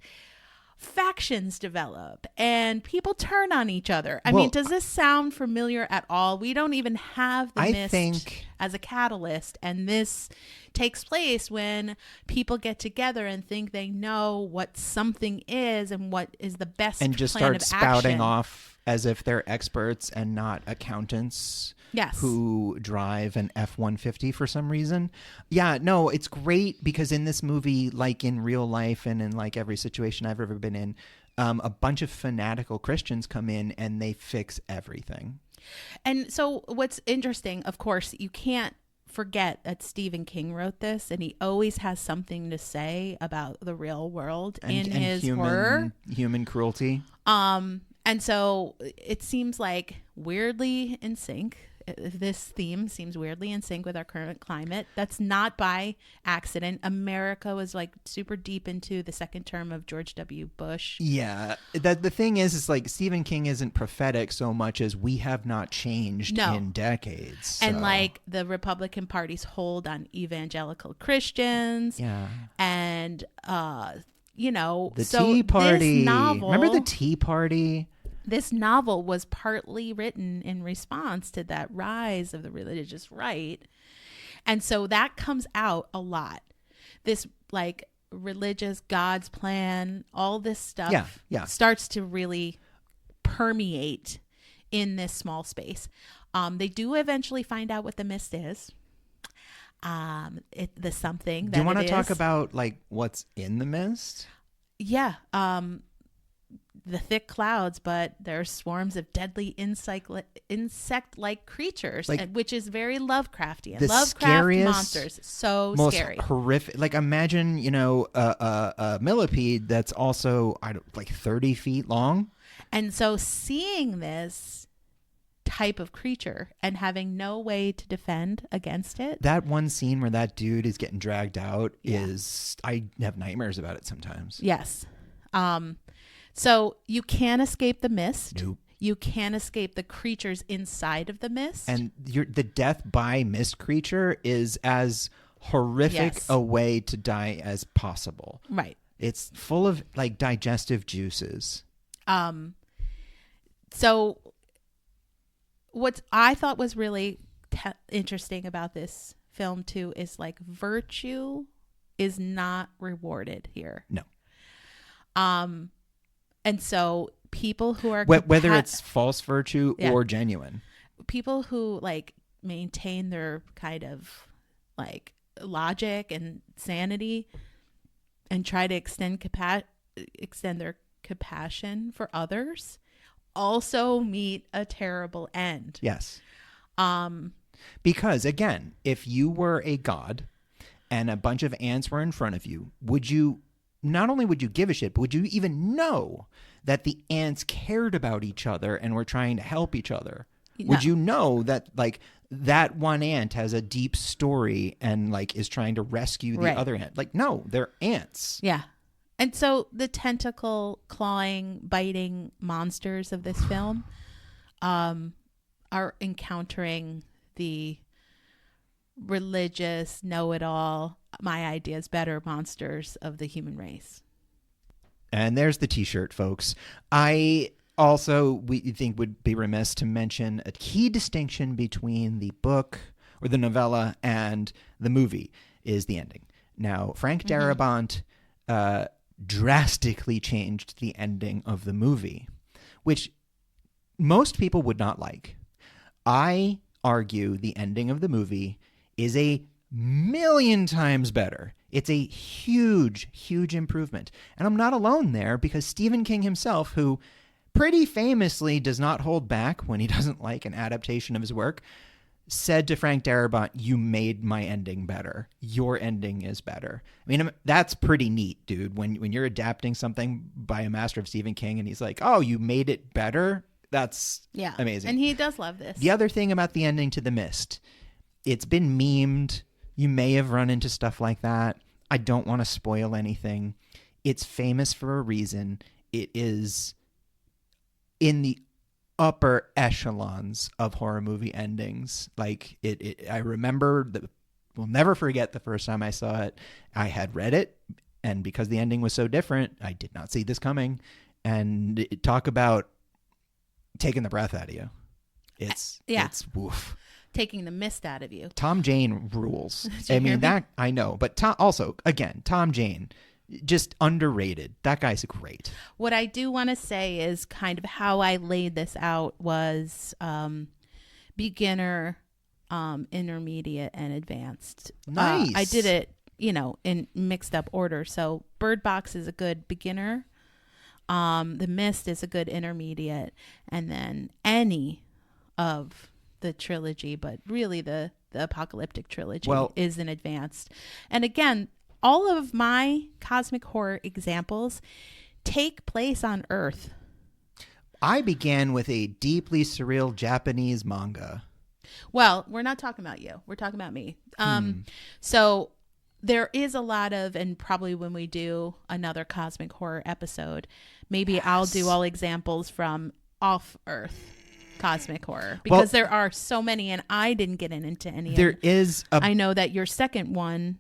factions develop and people turn on each other. I mean, does this sound familiar at all? We don't even have the mist as a catalyst, and this takes place when people get together and think they know what something is and what is the best and just plan start of spouting action. off as if they're experts and not accountants. Yes. Who drive an F-150 for some reason. Yeah, no, it's great because in this movie, like in real life and in like every situation I've ever been in, a bunch of fanatical Christians come in and they fix everything. And so what's interesting, of course, you can't forget that Stephen King wrote this, and he always has something to say about the real world in his horror. Human cruelty. And so it seems like weirdly in sync. This theme seems weirdly in sync with our current climate. That's not by accident. America was like super deep into the second term of George W. Bush. Yeah. The thing is like Stephen King isn't prophetic so much as we have not changed in decades. So. And like the Republican Party's hold on evangelical Christians. Yeah. And, you know, the Tea Party. This novel, remember the Tea Party? This novel was partly written in response to that rise of the religious right. And so that comes out a lot. This like religious God's plan, all this stuff starts to really permeate in this small space. They do eventually find out what the mist is. The something that do you want to is. Talk about like what's in the mist? Yeah. The thick clouds, but there are swarms of deadly insect-like creatures, which is very Lovecraftian. Lovecraft monsters, so most scary, horrific. Like imagine, a millipede that's also like 30 feet long. And so seeing this type of creature and having no way to defend against it. That one scene where that dude is getting dragged out is, I have nightmares about it sometimes. Yes. So you can't escape the mist. Nope. You can't escape the creatures inside of the mist. And the death by mist creature is as horrific a way to die as possible. Right. It's full of like digestive juices. So what I thought was really interesting about this film too is like virtue is not rewarded here. No. And so people who are whether it's false virtue or genuine, people who like maintain their kind of like logic and sanity and try to extend their compassion for others also meet a terrible end. Yes. Because again, if you were a god and a bunch of ants were in front of you, not only would you give a shit, but would you even know that the ants cared about each other and were trying to help each other? Yeah. Would you know that like that one ant has a deep story and like is trying to rescue the other ant? Like, no, they're ants. Yeah. And so the tentacle clawing, biting monsters of this film are encountering the religious, know-it-all, my ideas better monsters of the human race. And there's the t-shirt, folks. We think would be remiss to mention a key distinction between the book or the novella and the movie is the ending. Now, Frank Darabont drastically changed the ending of the movie, which most people would not like. I argue the ending of the movie is a million times better. It's a huge, huge improvement. And I'm not alone there because Stephen King himself, who pretty famously does not hold back when he doesn't like an adaptation of his work, said to Frank Darabont, "You made my ending better. Your ending is better." I mean, that's pretty neat, dude. When you're adapting something by a master of Stephen King and he's like, "Oh, you made it better." That's amazing. And he does love this. The other thing about the ending to The Mist, it's been memed. You may have run into stuff like that. I don't want to spoil anything. It's famous for a reason. It is in the upper echelons of horror movie endings. Like I remember will never forget the first time I saw it. I had read it And because the ending was so different, I did not see this coming. And talk about taking the breath out of you. It's woof. Taking the mist out of you. Tom Jane rules. I mean, that I know. But Tom Jane, just underrated. That guy's great. What I do want to say is kind of how I laid this out was beginner, intermediate, and advanced. Nice. I did it, in mixed up order. So Bird Box is a good beginner. The Mist is a good intermediate. And then any of the trilogy, but really the apocalyptic trilogy is an advanced. And again, all of my cosmic horror examples take place on Earth. I began with a deeply surreal Japanese manga. Well, we're not talking about you. We're talking about me. So there is a lot of, and probably when we do another cosmic horror episode, maybe I'll do all examples from off Earth cosmic horror, because there are so many, and I didn't get into any. I know that your second one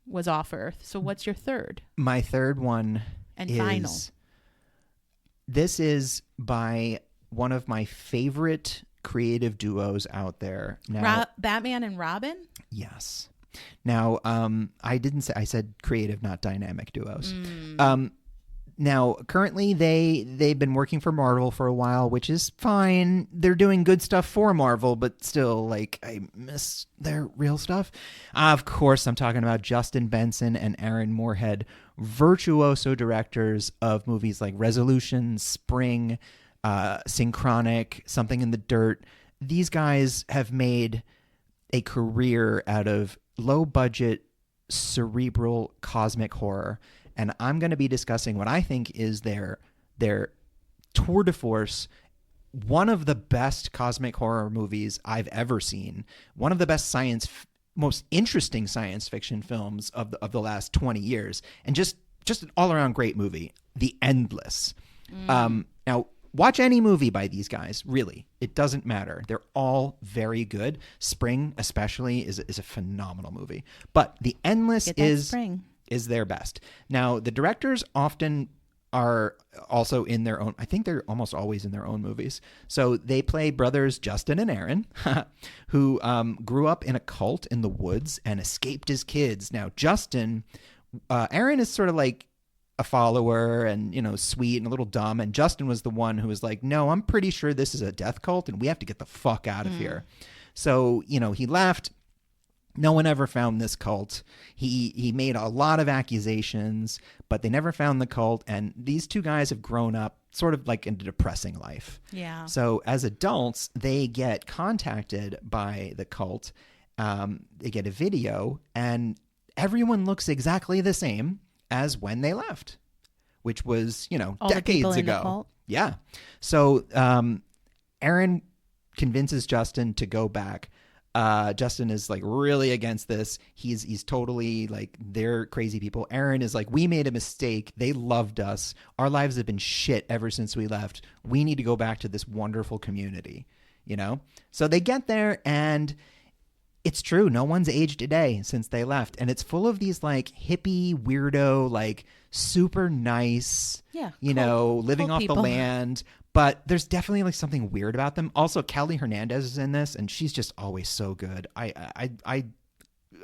was off Earth. So what's your third? My third one and final. This is by one of my favorite creative duos out there. Now, Batman and Robin? Yes. Now, I said creative, not dynamic duos. Now, currently, they've been working for Marvel for a while, which is fine. They're doing good stuff for Marvel, but still, I miss their real stuff. Of course, I'm talking about Justin Benson and Aaron Moorhead, virtuoso directors of movies like Resolution, Spring, Synchronic, Something in the Dirt. These guys have made a career out of low-budget, cerebral, cosmic horror. And I'm going to be discussing what I think is their tour de force, one of the best cosmic horror movies I've ever seen, one of the best most interesting science fiction films of the last 20 years, and just an all-around great movie, The Endless. Now, watch any movie by these guys, really. It doesn't matter. They're all very good. Spring, especially, is a phenomenal movie. But The Endless is their best. Now, the directors often are also in their own, I think they're almost always in their own movies. So they play brothers Justin and Aaron, who grew up in a cult in the woods and escaped as kids. Now, Aaron is sort of like a follower and, sweet and a little dumb. And Justin was the one who was like, no, I'm pretty sure this is a death cult and we have to get the fuck out of here. So, he left. No one ever found this cult. He made a lot of accusations, but they never found the cult. And these two guys have grown up sort of like in a depressing life. Yeah. So as adults, they get contacted by the cult. They get a video, and everyone looks exactly the same as when they left, which was, all decades the ago. The cult? Yeah. So Aaron convinces Justin to go back. Justin is really against this. He's totally they're crazy people. Aaron is we made a mistake. They loved us. Our lives have been shit ever since we left. We need to go back to this wonderful community, So they get there, and it's true. No one's aged a day since they left. And it's full of these hippie, weirdo, super nice, living off people. the land. But there's definitely something weird about them. Also, Kelly Hernandez is in this, and she's just always so good. I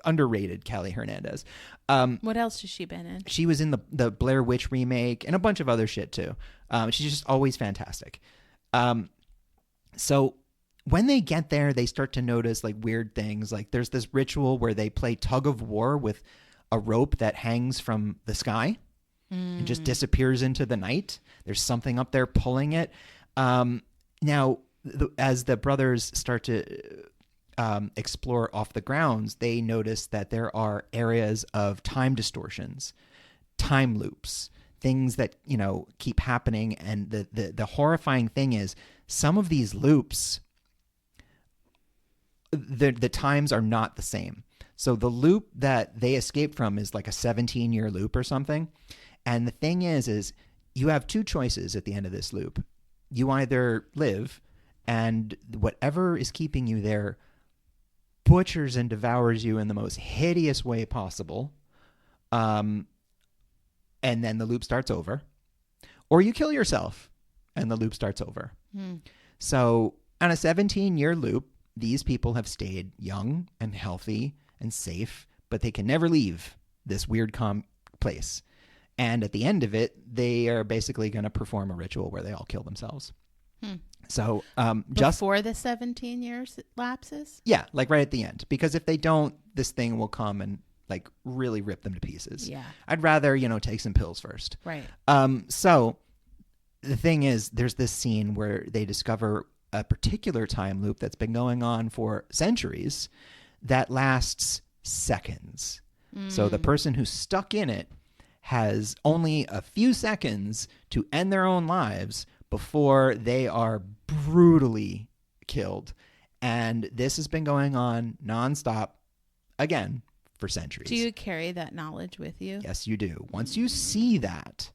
underrated Kelly Hernandez. What else has she been in? She was in the Blair Witch remake and a bunch of other shit too. She's just always fantastic. So when they get there, they start to notice weird things. There's this ritual where they play tug of war with a rope that hangs from the sky. It just disappears into the night. There's something up there pulling it. Now, as the brothers start to explore off the grounds, they notice that there are areas of time distortions, time loops, things that keep happening. And the horrifying thing is, some of these loops, the times are not the same. So the loop that they escaped from is a 17-year loop or something. And the thing is you have two choices at the end of this loop. You either live, and whatever is keeping you there butchers and devours you in the most hideous way possible, and then the loop starts over. Or you kill yourself and the loop starts over. So on a 17-year loop, these people have stayed young and healthy and safe, but they can never leave this weird place. And at the end of it, they are basically going to perform a ritual where they all kill themselves. So just before the 17 years lapses? Yeah, like right at the end. Because if they don't, this thing will come and like really rip them to pieces. Yeah. I'd rather, take some pills first. Right. So the thing is, there's this scene where they discover a particular time loop that's been going on for centuries that lasts seconds. So the person who's stuck in it has only a few seconds to end their own lives before they are brutally killed. And this has been going on nonstop, again, for centuries. Do you carry that knowledge with you? Yes, you do. Once you see that,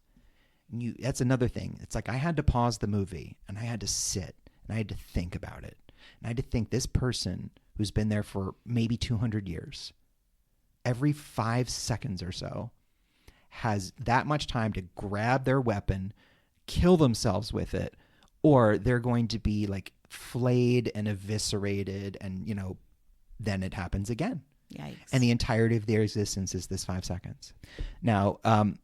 that's another thing. It's like I had to pause the movie and I had to sit and I had to think about it. And I had to think, this person who's been there for maybe 200 years, every 5 seconds or so, has that much time to grab their weapon, kill themselves with it, or they're going to be like flayed and eviscerated, and then it happens again. Yikes. And the entirety of their existence is this 5 seconds. Now,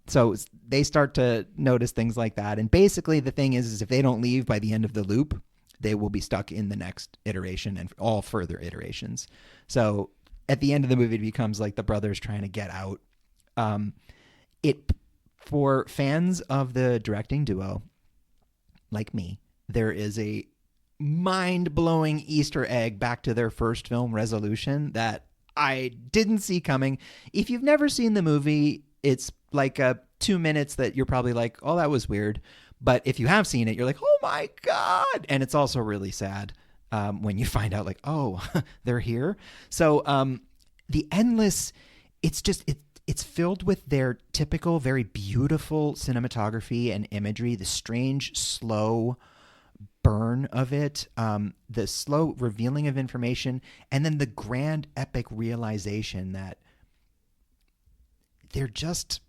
so they start to notice things like that. And basically the thing is if they don't leave by the end of the loop, they will be stuck in the next iteration and all further iterations. So at the end of the movie, it becomes like the brothers trying to get out. For fans of the directing duo, like me, there is a mind-blowing Easter egg back to their first film, Resolution, that I didn't see coming. If you've never seen the movie, it's like 2 minutes that you're probably like, oh, that was weird. But if you have seen it, you're like, oh my God. And it's also really sad when you find out like, oh, they're here. So the endless, it's filled with their typical, very beautiful cinematography and imagery, the strange, slow burn of it, the slow revealing of information, and then the grand, epic realization that they're just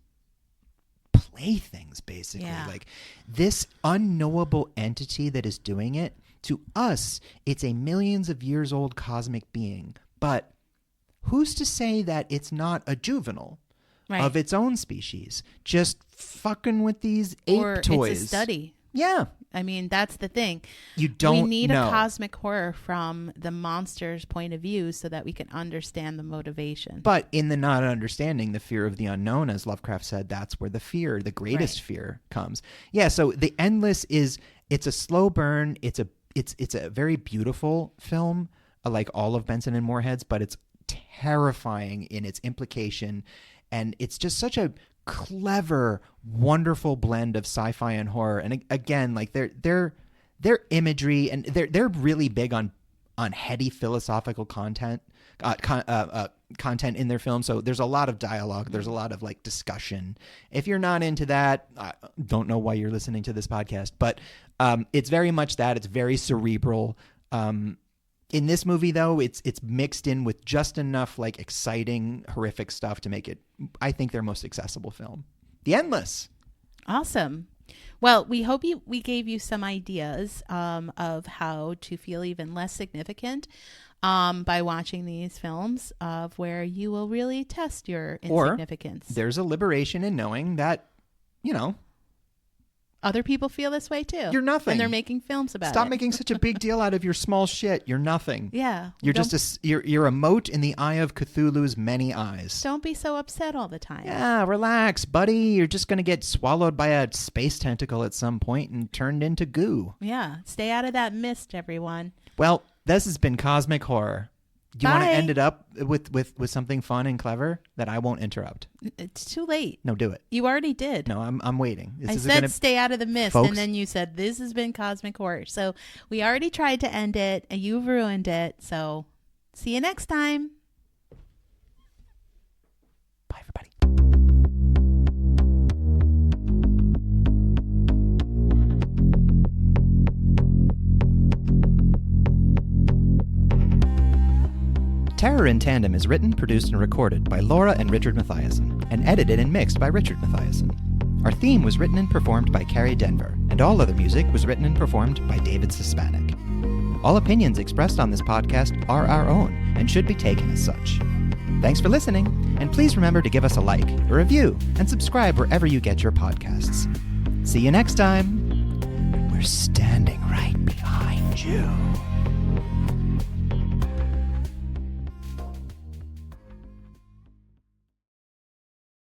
playthings, basically. Yeah. Like this unknowable entity that is doing it, to us, it's a millions of years old cosmic being. But who's to say that it's not a juvenile? Right. Of its own species, just fucking with these ape toys. It's a study. Yeah. I mean, that's the thing. We need a cosmic horror from the monster's point of view so that we can understand the motivation. But in the not understanding, the fear of the unknown, as Lovecraft said, that's where the greatest fear comes. Yeah, so the endless it's a slow burn. It's a very beautiful film, like all of Benson and Moorhead's, but it's terrifying in its implication. And it's just such a clever, wonderful blend of sci-fi and horror. And again, like their imagery, and they're really big on heady philosophical content in their film. So there's a lot of dialogue. There's a lot of like discussion. If you're not into that, I don't know why you're listening to this podcast, but it's very much that. It's very cerebral. In this movie, though, it's mixed in with just enough like exciting, horrific stuff to make it, I think, their most accessible film. The Endless. Awesome. Well, we hope we gave you some ideas of how to feel even less significant by watching these films, of where you will really test your insignificance. Or there's a liberation in knowing that, other people feel this way too. You're nothing. And they're making films about it. Stop making such a big deal out of your small shit. You're nothing. Yeah. You're you're a mote in the eye of Cthulhu's many eyes. Don't be so upset all the time. Yeah, relax, buddy. You're just going to get swallowed by a space tentacle at some point and turned into goo. Yeah. Stay out of that mist, everyone. Well, this has been Cosmic Horror. Do you want to end it up with something fun and clever that I won't interrupt? It's too late. No, do it. You already did. No, I'm waiting. I said stay out of the mist, folks, and then you said this has been Cosmic Horror. So we already tried to end it, and you've ruined it. So see you next time. Bye, everybody. Terror in Tandem is written, produced, and recorded by Laura and Richard Mathiasen, and edited and mixed by Richard Mathiasen. Our theme was written and performed by Carrie Denver, and all other music was written and performed by David Suspanic. All opinions expressed on this podcast are our own and should be taken as such. Thanks for listening, and please remember to give us a like, a review, and subscribe wherever you get your podcasts. See you next time. We're standing right behind you.